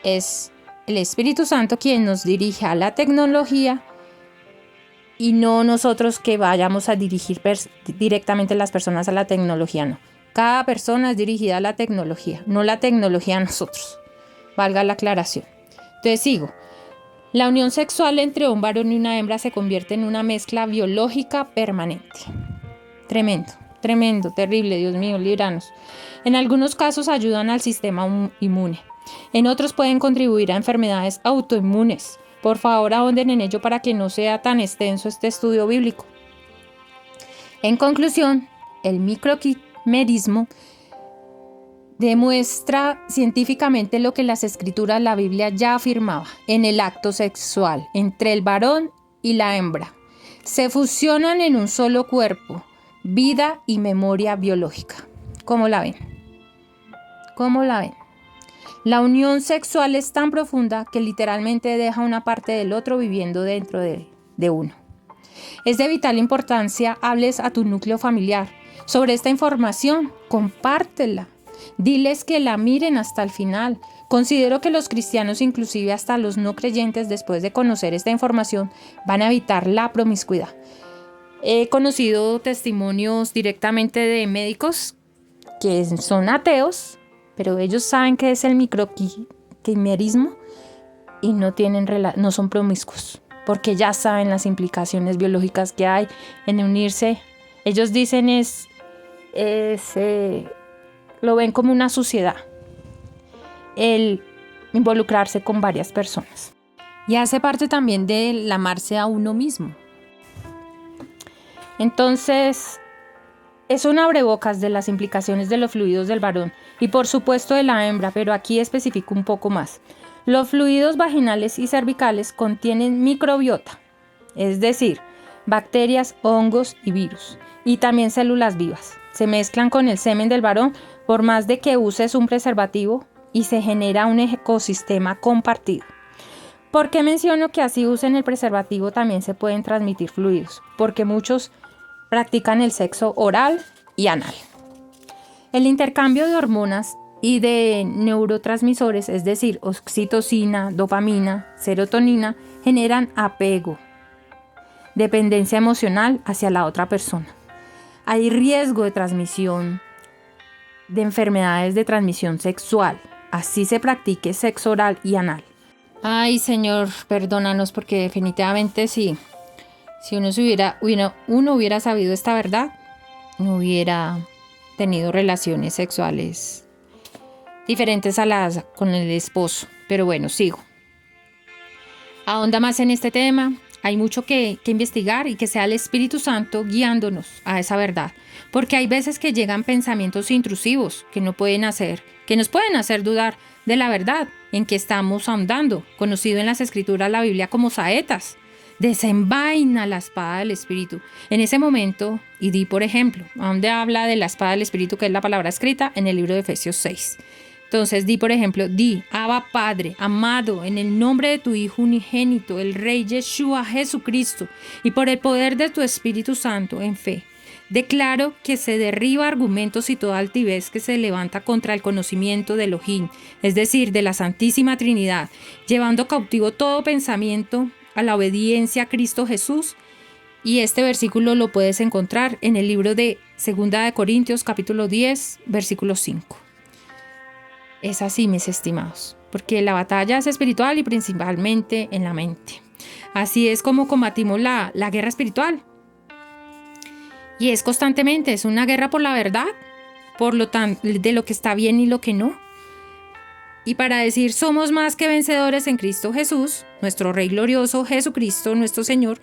es el Espíritu Santo quien nos dirige a la tecnología y no nosotros que vayamos a dirigir directamente las personas a la tecnología, no. Cada persona es dirigida a la tecnología, no la tecnología a nosotros. Valga la aclaración. Entonces sigo. La unión sexual entre un varón y una hembra se convierte en una mezcla biológica permanente. Tremendo, tremendo, terrible, Dios mío, líbranos. En algunos casos ayudan al sistema inmune. En otros pueden contribuir a enfermedades autoinmunes. Por favor, ahonden en ello para que no sea tan extenso este estudio bíblico. En conclusión, el microquimerismo demuestra científicamente lo que las escrituras, la Biblia ya afirmaba en el acto sexual entre el varón y la hembra. Se fusionan en un solo cuerpo, vida y memoria biológica. ¿Cómo la ven? ¿Cómo la ven? La unión sexual es tan profunda que literalmente deja una parte del otro viviendo dentro de uno. Es de vital importancia, hables a tu núcleo familiar sobre esta información, compártela. Diles que la miren hasta el final. Considero que los cristianos, inclusive hasta los no creyentes, después de conocer esta información, van a evitar la promiscuidad. He conocido testimonios directamente de médicos que son ateos, pero ellos saben qué es el microquimerismo y no son promiscuos, porque ya saben las implicaciones biológicas que hay en unirse. Ellos dicen lo ven como una suciedad, el involucrarse con varias personas. Y hace parte también del amarse a uno mismo. Entonces, es un abrebocas de las implicaciones de los fluidos del varón y por supuesto de la hembra, pero aquí especifico un poco más. Los fluidos vaginales y cervicales contienen microbiota, es decir, bacterias, hongos y virus, y también células vivas. Se mezclan con el semen del varón por más de que uses un preservativo y se genera un ecosistema compartido. ¿Por qué menciono que así usen el preservativo también se pueden transmitir fluidos? Porque muchos practican el sexo oral y anal. El intercambio de hormonas y de neurotransmisores, es decir, oxitocina, dopamina, serotonina, generan apego, dependencia emocional hacia la otra persona. Hay riesgo de transmisión de enfermedades de transmisión sexual, así se practique sexo oral y anal. Ay, Señor, perdónanos porque definitivamente sí. Si uno hubiera sabido esta verdad, no hubiera tenido relaciones sexuales diferentes a las con el esposo. Pero bueno, sigo. Ahonda más en este tema. Hay mucho que investigar y que sea el Espíritu Santo guiándonos a esa verdad. Porque hay veces que llegan pensamientos intrusivos que nos pueden hacer dudar de la verdad. en que estamos ahondando, conocido en las escrituras la Biblia como saetas. Desenvaina la espada del Espíritu. En ese momento, y di por ejemplo, ¿a dónde habla de la espada del Espíritu, que es la palabra escrita? En el libro de Efesios 6. Entonces di por ejemplo, Abba Padre, amado, en el nombre de tu Hijo unigénito, el Rey Yeshua Jesucristo, y por el poder de tu Espíritu Santo en fe. Declaro que se derriba argumentos y toda altivez que se levanta contra el conocimiento de Elohim, es decir, de la Santísima Trinidad, llevando cautivo todo pensamiento a la obediencia a Cristo Jesús. Y este versículo lo puedes encontrar en el libro de 2 de Corintios capítulo 10, versículo 5. Es así, mis estimados, porque la batalla es espiritual y principalmente en la mente. Así es como combatimos la guerra espiritual. Y es constantemente, es una guerra por la verdad, de lo que está bien y lo que no. Y para decir somos más que vencedores en Cristo Jesús, nuestro Rey glorioso Jesucristo, nuestro Señor,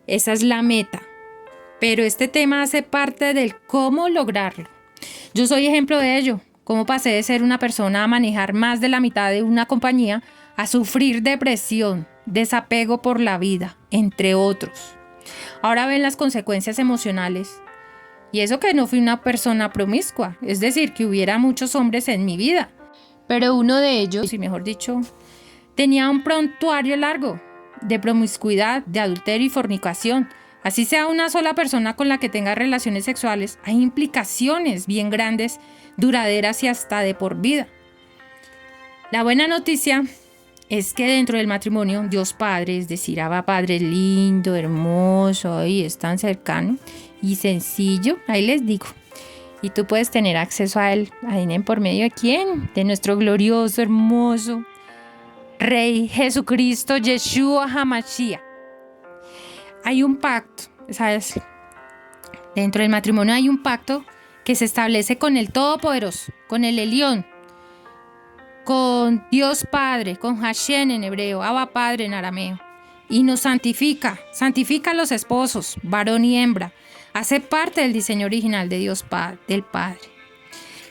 esa es la meta. Pero este tema hace parte del cómo lograrlo. Yo soy ejemplo de ello, cómo pasé de ser una persona a manejar más de la mitad de una compañía a sufrir depresión, desapego por la vida, entre otros. Ahora ven las consecuencias emocionales. Y eso que no fui una persona promiscua, es decir, que hubiera muchos hombres en mi vida. Pero uno de ellos, y mejor dicho, tenía un prontuario largo de promiscuidad, de adulterio y fornicación. Así sea una sola persona con la que tenga relaciones sexuales, hay implicaciones bien grandes, duraderas y hasta de por vida. La buena noticia es que dentro del matrimonio, Dios Padre, es decir, Abba Padre lindo, hermoso, y es tan cercano y sencillo, ahí les digo. Y tú puedes tener acceso a Él, adivinen por medio de quién, de nuestro glorioso, hermoso Rey Jesucristo, Yeshua HaMashiach. Hay un pacto, ¿sabes? Dentro del matrimonio hay un pacto que se establece con el Todopoderoso, con el Elión, con Dios Padre, con Hashem en hebreo, Abba Padre en arameo. Y nos santifica a los esposos, varón y hembra. Hace parte del diseño original de Dios del Padre.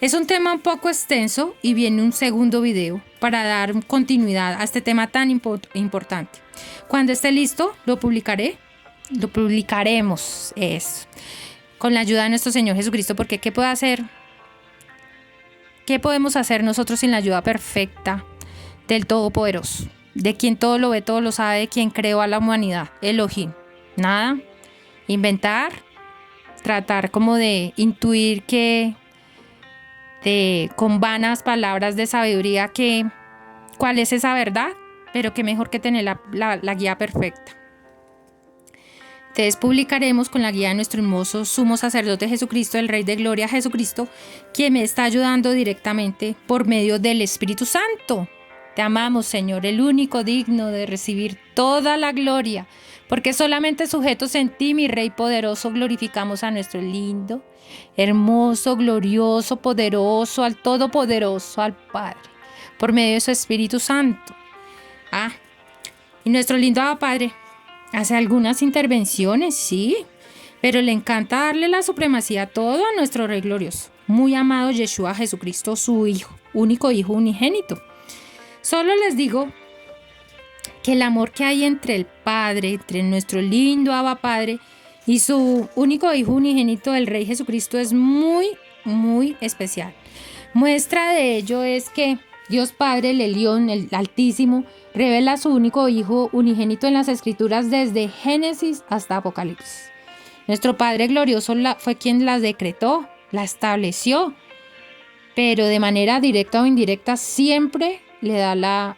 Es un tema un poco extenso y viene un segundo video para dar continuidad a este tema tan importante. Cuando esté listo, lo publicaremos con la ayuda de nuestro Señor Jesucristo, porque ¿qué puede hacer? ¿Qué podemos hacer nosotros sin la ayuda perfecta del Todopoderoso? De quien todo lo ve, todo lo sabe, de quien creó a la humanidad, Elohim. Nada, inventar, tratar como de intuir con vanas palabras de sabiduría cuál es esa verdad, pero que mejor que tener la guía perfecta. Entonces publicaremos con la guía de nuestro hermoso sumo sacerdote Jesucristo, el Rey de Gloria Jesucristo, quien me está ayudando directamente por medio del Espíritu Santo. Te amamos, Señor, el único digno de recibir toda la gloria, porque solamente sujetos en ti, mi Rey poderoso, glorificamos a nuestro lindo, hermoso, glorioso, poderoso, al Todopoderoso, al Padre, por medio de su Espíritu Santo. Y nuestro lindo Abba Padre hace algunas intervenciones, sí, pero le encanta darle la supremacía a todo a nuestro Rey glorioso, muy amado Yeshua Jesucristo, su Hijo, único Hijo unigénito. Solo les digo que el amor que hay entre el Padre, entre nuestro lindo Abba Padre y su único Hijo unigénito, el Rey Jesucristo, es muy, muy especial. Muestra de ello es que Dios Padre, el Elión, el Altísimo, revela a su único Hijo unigénito en las Escrituras desde Génesis hasta Apocalipsis. Nuestro Padre glorioso fue quien las decretó, la estableció, pero de manera directa o indirecta siempre revela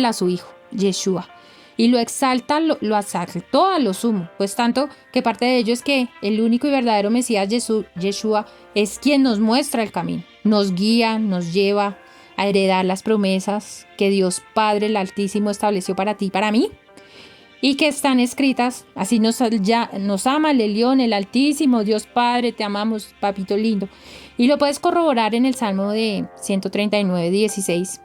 a su Hijo, Yeshua, y lo exalta, lo exaltó a lo sumo, pues tanto que parte de ello es que el único y verdadero Mesías, Yeshua, es quien nos muestra el camino, nos guía, nos lleva a heredar las promesas que Dios Padre, el Altísimo, estableció para ti y para mí, y que están escritas. Así nos ama el Elión, el Altísimo, Dios Padre, te amamos, papito lindo. Y lo puedes corroborar en el Salmo de 139, 16.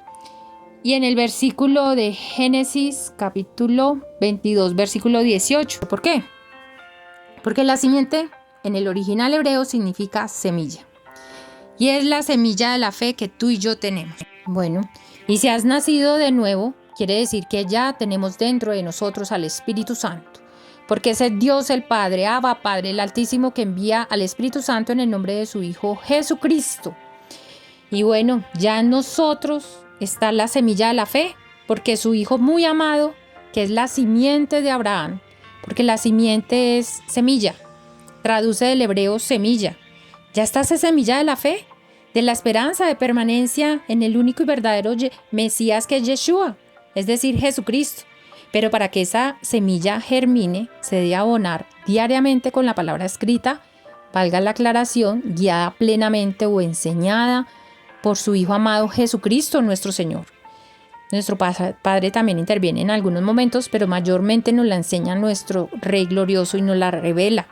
Y en el versículo de Génesis, capítulo 22, versículo 18. ¿Por qué? Porque la simiente en el original hebreo significa semilla. Y es la semilla de la fe que tú y yo tenemos. Bueno, Y si has nacido de nuevo, quiere decir que ya tenemos dentro de nosotros al Espíritu Santo, porque es el Dios, el Padre, Abba, Padre, el Altísimo, que envía al Espíritu Santo en el nombre de su Hijo Jesucristo. Y bueno, ya en nosotros está la semilla de la fe, porque su Hijo muy amado, que es la simiente de Abraham, porque la simiente es semilla, traduce del hebreo semilla. Ya está esa semilla de la fe, de la esperanza de permanencia en el único y verdadero Mesías, que es Yeshua, es decir, Jesucristo. Pero para que esa semilla germine, se debe abonar diariamente con la palabra escrita, valga la aclaración, guiada plenamente o enseñada por su Hijo amado Jesucristo nuestro Señor. Nuestro Padre también interviene en algunos momentos, pero mayormente nos la enseña nuestro Rey glorioso y nos la revela.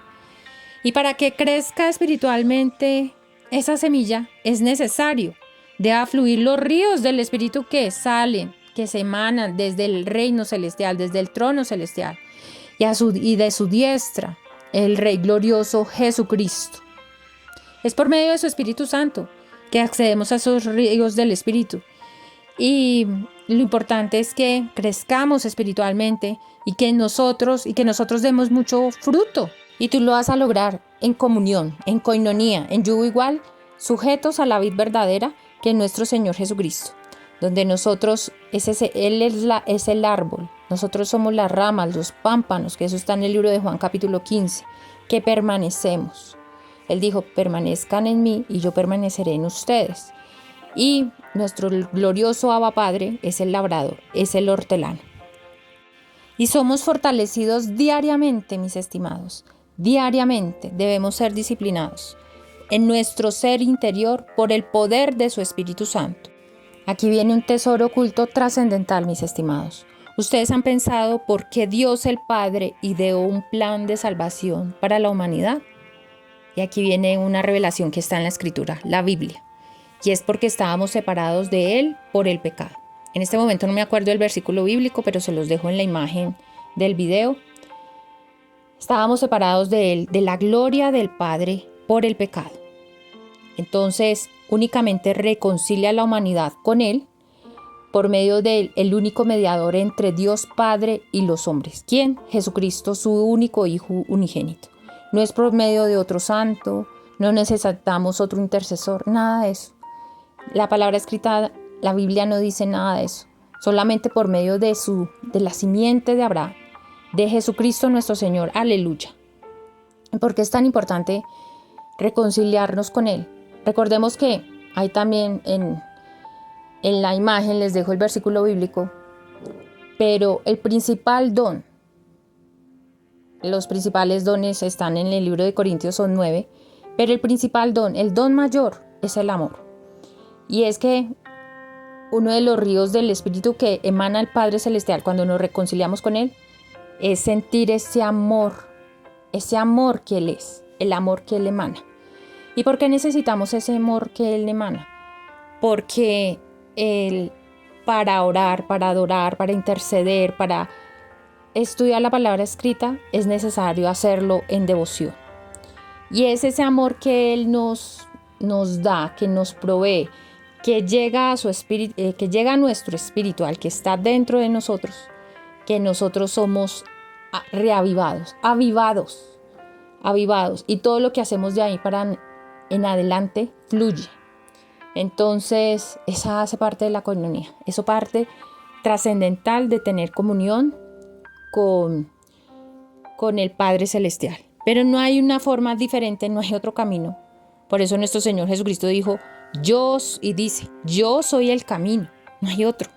Y para que crezca espiritualmente esa semilla, es necesario de fluir los ríos del Espíritu que salen, que se emanan desde el reino celestial, desde el trono celestial, y de su diestra, el Rey glorioso Jesucristo. Es por medio de su Espíritu Santo que accedemos a esos ríos del Espíritu. Y lo importante es que crezcamos espiritualmente y que nosotros demos mucho fruto. Y tú lo vas a lograr en comunión, en koinonía, en yugo igual, sujetos a la vid verdadera, que es nuestro Señor Jesucristo. Donde nosotros, Él es el árbol, nosotros somos las ramas, los pámpanos, que eso está en el libro de Juan capítulo 15, que permanecemos. Él dijo, permanezcan en mí y yo permaneceré en ustedes. Y nuestro glorioso Abba Padre es el labrador, es el hortelano. Y somos fortalecidos diariamente, mis estimados. Diariamente debemos ser disciplinados en nuestro ser interior por el poder de su Espíritu Santo. Aquí viene un tesoro oculto trascendental, mis estimados. Ustedes han pensado por qué Dios el Padre ideó un plan de salvación para la humanidad. Y aquí viene una revelación que está en la Escritura, la Biblia. Y es porque estábamos separados de Él por el pecado. En este momento no me acuerdo del versículo bíblico, pero se los dejo en la imagen del video. Estábamos separados de Él, de la gloria del Padre, por el pecado. Entonces, únicamente reconcilia a la humanidad con Él por medio del único mediador entre Dios Padre y los hombres. ¿Quién? Jesucristo, su único Hijo unigénito. No es por medio de otro santo, no necesitamos otro intercesor, nada de eso. La palabra escrita, la Biblia no dice nada de eso. Solamente por medio de la simiente de Abraham, de Jesucristo nuestro Señor. Aleluya. ¿Por qué es tan importante reconciliarnos con Él? Recordemos que hay también en la imagen, les dejo el versículo bíblico, pero el principal don, los principales dones están en el libro de Corintios, son 9, pero el principal don, el don mayor, es el amor. Y es que uno de los ríos del Espíritu que emana el Padre Celestial cuando nos reconciliamos con Él es sentir ese amor que Él es, el amor que Él emana. ¿Y por qué necesitamos ese amor que Él emana? Porque Él, para orar, para adorar, para interceder, para estudiar la palabra escrita, es necesario hacerlo en devoción. Y es ese amor que Él nos da, que nos provee, que llega a su espíritu, que llega a nuestro espíritu, al que está dentro de nosotros, que nosotros somos reavivados, avivados, y todo lo que hacemos de ahí para en adelante fluye. Entonces, esa hace parte de la koinonía, eso parte trascendental de tener comunión con el Padre Celestial. Pero no hay una forma diferente, no hay otro camino. Por eso nuestro Señor Jesucristo dijo, yo soy el camino, no hay otro.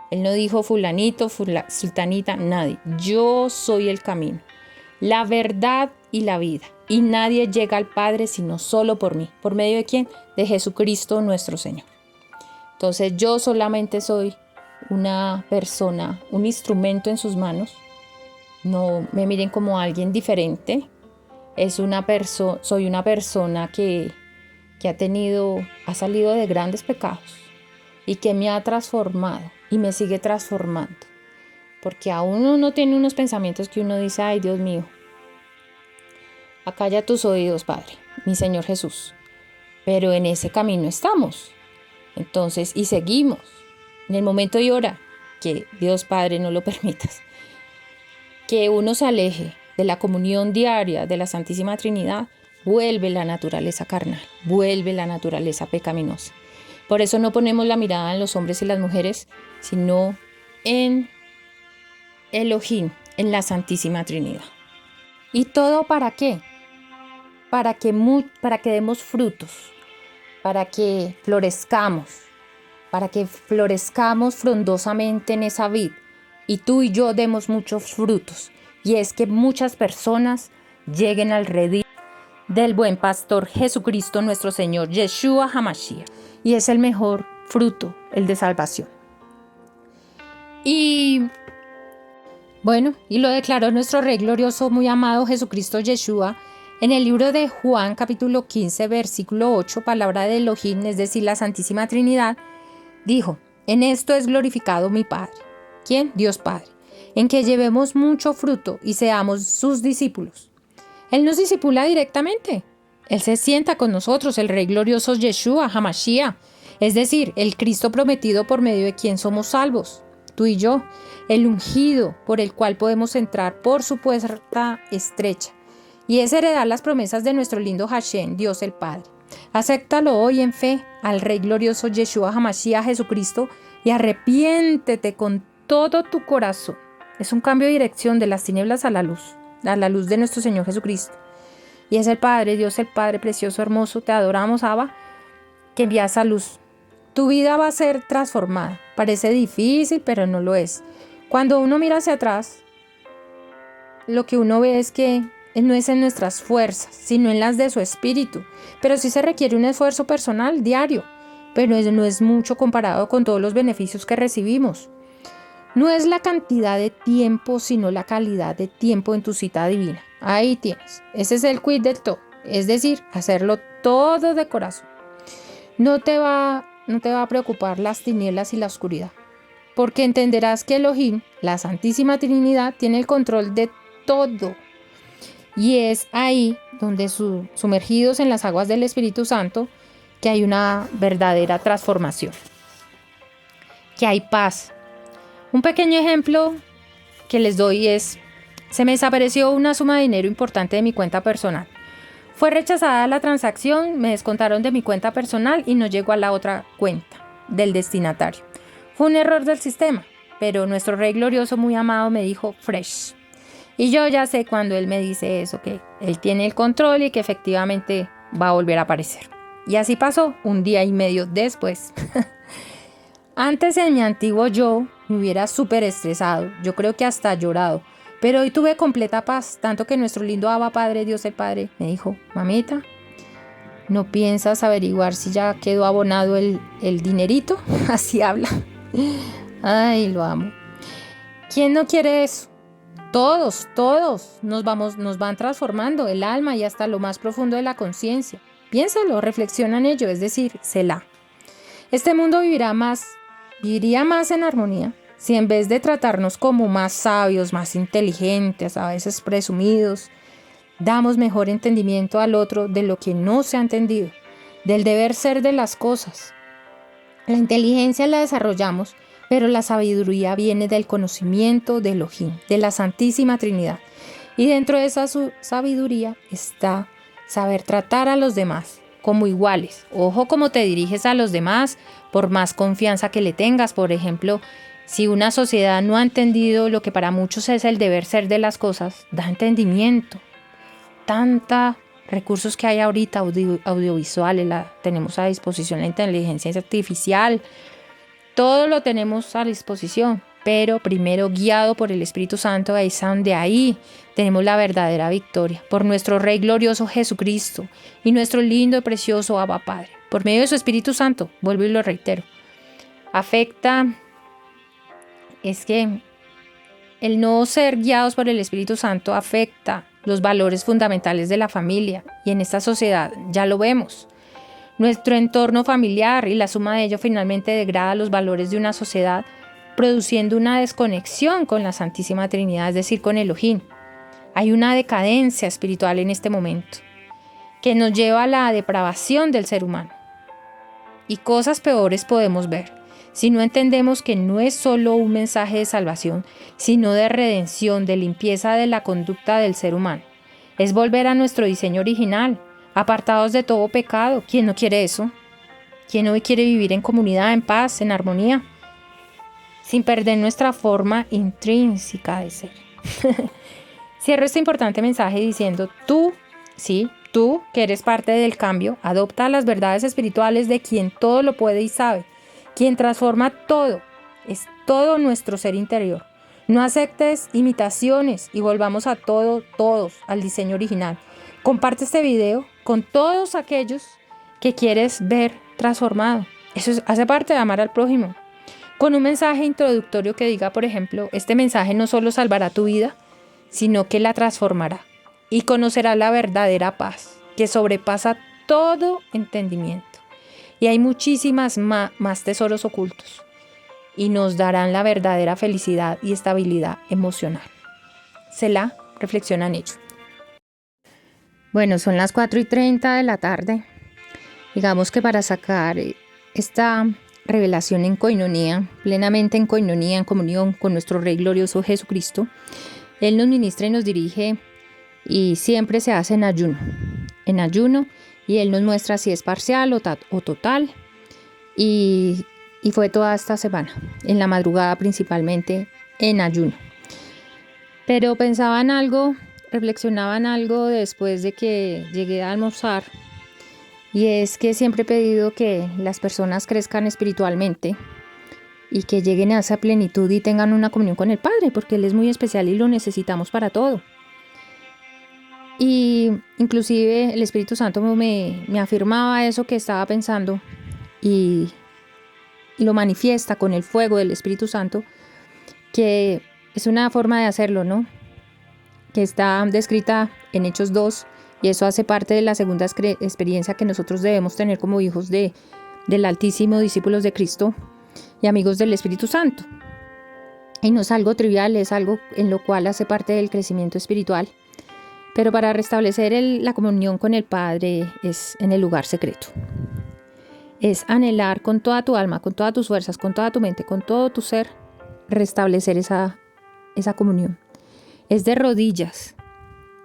Él no dijo fulanito, sultanita, nadie. Yo soy el camino, la verdad y la vida. Y nadie llega al Padre sino solo por mí. ¿Por medio de quién? De Jesucristo nuestro Señor. Entonces yo solamente soy una persona, un instrumento en sus manos. No me miren como alguien diferente. Soy una persona que ha salido de grandes pecados y que me ha transformado y me sigue transformando. Porque aún uno tiene unos pensamientos que uno dice, ay Dios mío, acalla tus oídos, Padre, mi Señor Jesús. Pero en ese camino estamos. Entonces, y seguimos. en el momento y hora que Dios Padre no lo permitas, que uno se aleje de la comunión diaria de la Santísima Trinidad, vuelve la naturaleza carnal, vuelve la naturaleza pecaminosa. Por eso no ponemos la mirada en los hombres y las mujeres, sino en Elohim, en la Santísima Trinidad. ¿Y todo para qué? Para que demos frutos, para que florezcamos frondosamente en esa vid, y tú y yo demos muchos frutos. Y es que muchas personas lleguen al redil del buen pastor Jesucristo nuestro Señor, Yeshua HaMashiach. Y es el mejor fruto, el de salvación. Y bueno, y lo declaró nuestro Rey glorioso, muy amado Jesucristo Yeshua, en el libro de Juan, capítulo 15, versículo 8, palabra de Elohim, es decir, la Santísima Trinidad, dijo: en esto es glorificado mi Padre. ¿Quién? Dios Padre. En que llevemos mucho fruto y seamos sus discípulos. Él nos discipula directamente. Él se sienta con nosotros, el Rey glorioso Yeshua HaMashiach, es decir, el Cristo prometido por medio de quien somos salvos, tú y yo, el ungido por el cual podemos entrar por su puerta estrecha, y es heredar las promesas de nuestro lindo Hashem, Dios el Padre. Acéptalo hoy en fe al Rey glorioso Yeshua HaMashiach Jesucristo y arrepiéntete con todo tu corazón. Es un cambio de dirección de las tinieblas a la luz de nuestro Señor Jesucristo. Y es el Padre, Dios el Padre precioso, hermoso, te adoramos, Abba, que envías a luz. Tu vida va a ser transformada. Parece difícil, pero no lo es. Cuando uno mira hacia atrás, lo que uno ve es que no es en nuestras fuerzas, sino en las de su espíritu. Pero sí se requiere un esfuerzo personal diario, pero no es mucho comparado con todos los beneficios que recibimos. No es la cantidad de tiempo, sino la calidad de tiempo en tu cita divina. Ahí tienes. Ese es el quid del todo. Es decir, hacerlo todo de corazón. No te va a preocupar las tinieblas y la oscuridad, porque entenderás que Elohim, la Santísima Trinidad, tiene el control de todo. Y es ahí donde sumergidos en las aguas del Espíritu Santo, que hay una verdadera transformación, que hay paz. Un pequeño ejemplo que les doy es: se me desapareció una suma de dinero importante de mi cuenta personal. Fue rechazada la transacción, me descontaron de mi cuenta personal y no llegó a la otra cuenta del destinatario. Fue un error del sistema, pero nuestro Rey glorioso muy amado me dijo fresh. Y yo ya sé cuando él me dice eso, que él tiene el control y que efectivamente va a volver a aparecer. Y así pasó, un día y medio después. Antes, en mi antiguo yo, me hubiera súper estresado, yo creo que hasta llorado, pero hoy tuve completa paz, tanto que nuestro lindo Abba Padre, Dios el Padre, me dijo: mamita, ¿no piensas averiguar si ya quedó abonado el dinerito? Así habla. Ay, lo amo. ¿Quién no quiere eso? Todos nos van transformando el alma y hasta lo más profundo de la conciencia. Piénsalo, reflexiona en ello, es decir, Selah. Este mundo viviría más en armonía si en vez de tratarnos como más sabios, más inteligentes, a veces presumidos, damos mejor entendimiento al otro de lo que no se ha entendido, del deber ser de las cosas. La inteligencia la desarrollamos, pero la sabiduría viene del conocimiento de Elohim, de la Santísima Trinidad. Y dentro de esa sabiduría está saber tratar a los demás como iguales. Ojo cómo te diriges a los demás, por más confianza que le tengas. Por ejemplo, si una sociedad no ha entendido lo que para muchos es el deber ser de las cosas, da entendimiento. Tanta recursos que hay ahorita, audiovisuales, tenemos a disposición la inteligencia artificial, todo lo tenemos a disposición, pero primero guiado por el Espíritu Santo, de ahí tenemos la verdadera victoria, por nuestro Rey glorioso Jesucristo y nuestro lindo y precioso Abba Padre, por medio de su Espíritu Santo. Vuelvo y lo reitero, es que el no ser guiados por el Espíritu Santo afecta los valores fundamentales de la familia, y en esta sociedad ya lo vemos. Nuestro entorno familiar y la suma de ello finalmente degrada los valores de una sociedad, produciendo una desconexión con la Santísima Trinidad, es decir, con Elohim. Hay una decadencia espiritual en este momento que nos lleva a la depravación del ser humano. Y cosas peores podemos ver. si no entendemos que no es solo un mensaje de salvación, sino de redención, de limpieza de la conducta del ser humano. Es volver a nuestro diseño original, apartados de todo pecado. ¿Quién no quiere eso? ¿Quién hoy quiere vivir en comunidad, en paz, en armonía? Sin perder nuestra forma intrínseca de ser. Cierro este importante mensaje diciendo, tú, que eres parte del cambio, adopta las verdades espirituales de quien todo lo puede y sabe, quien transforma todo, es todo nuestro ser interior. No aceptes imitaciones y volvamos a todos al diseño original. Comparte este video con todos aquellos que quieres ver transformado. Eso hace parte de amar al prójimo. Con un mensaje introductorio que diga, por ejemplo, este mensaje no solo salvará tu vida, sino que la transformará y conocerá la verdadera paz que sobrepasa todo entendimiento. Y hay muchísimas más tesoros ocultos y nos darán la verdadera felicidad y estabilidad emocional. Selah, reflexiona en ello. Bueno, son las 4:30 de la tarde. Digamos que para sacar esta revelación en coinonía, plenamente en coinonía, en comunión con nuestro Rey glorioso Jesucristo, Él nos ministra y nos dirige y siempre se hace en ayuno, y Él nos muestra si es parcial o total, y fue toda esta semana, en la madrugada principalmente en ayuno. Pero pensaba en algo, reflexionaba en algo después de que llegué a almorzar, y es que siempre he pedido que las personas crezcan espiritualmente y que lleguen a esa plenitud y tengan una comunión con el Padre, porque Él es muy especial y lo necesitamos para todo. Y inclusive el Espíritu Santo me afirmaba eso que estaba pensando y lo manifiesta con el fuego del Espíritu Santo, que es una forma de hacerlo, ¿no? Que está descrita en Hechos 2, y eso hace parte de la segunda experiencia que nosotros debemos tener como hijos del Altísimo, discípulos de Cristo y amigos del Espíritu Santo. Y no es algo trivial, es algo en lo cual hace parte del crecimiento espiritual. Pero para restablecer la comunión con el Padre es en el lugar secreto. Es anhelar con toda tu alma, con todas tus fuerzas, con toda tu mente, con todo tu ser, restablecer esa comunión. Es de rodillas.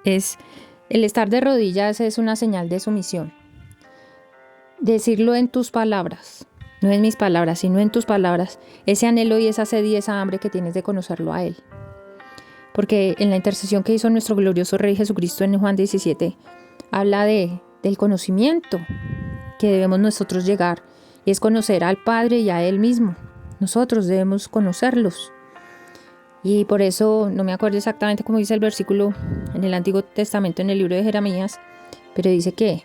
El estar de rodillas es una señal de sumisión. Decirlo en tus palabras, no en mis palabras, sino en tus palabras, ese anhelo y esa sed y esa hambre que tienes de conocerlo a Él. Porque en la intercesión que hizo nuestro glorioso Rey Jesucristo en Juan 17, habla del conocimiento que debemos nosotros llegar, y es conocer al Padre y a Él mismo. Nosotros debemos conocerlos. Y por eso, no me acuerdo exactamente cómo dice el versículo en el Antiguo Testamento, en el libro de Jeremías, pero dice que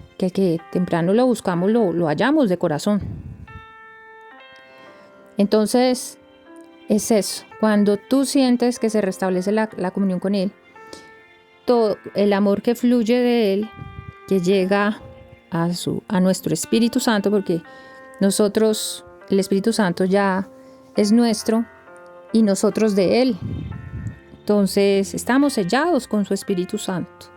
temprano lo buscamos, lo hallamos de corazón. Entonces, es eso. Cuando tú sientes que se restablece la comunión con Él, todo el amor que fluye de Él, que llega a nuestro Espíritu Santo, porque nosotros, el Espíritu Santo ya es nuestro y nosotros de Él. Entonces estamos sellados con su Espíritu Santo.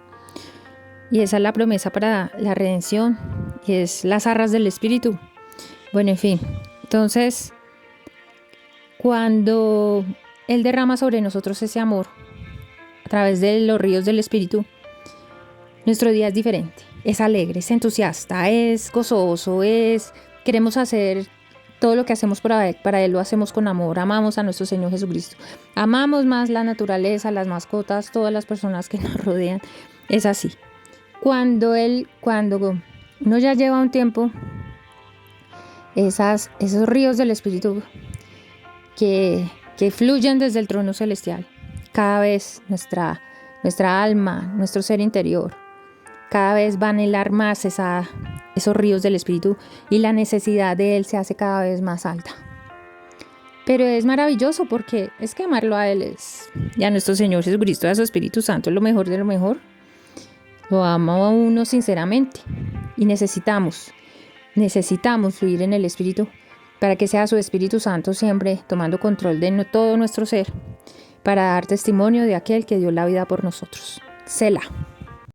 Y esa es la promesa para la redención, y es las arras del Espíritu. Bueno, en fin. Entonces, cuando Él derrama sobre nosotros ese amor a través de los ríos del Espíritu, nuestro día es diferente. Es alegre, es entusiasta, es gozoso, queremos hacer todo lo que hacemos para Él, lo hacemos con amor. Amamos a nuestro Señor Jesucristo. Amamos más la naturaleza, las mascotas, todas las personas que nos rodean. Es así. Cuando uno ya lleva un tiempo, esos ríos del Espíritu que fluyen desde el trono celestial, cada vez nuestra alma, nuestro ser interior, cada vez va a anhelar más esos ríos del Espíritu, y la necesidad de Él se hace cada vez más alta. Pero es maravilloso, porque es que amarlo a Él y a nuestro Señor Jesucristo y a su Espíritu Santo es lo mejor de lo mejor. Lo ama a uno sinceramente, y necesitamos fluir en el Espíritu para que sea su Espíritu Santo siempre tomando control de todo nuestro ser, para dar testimonio de aquel que dio la vida por nosotros. Selah.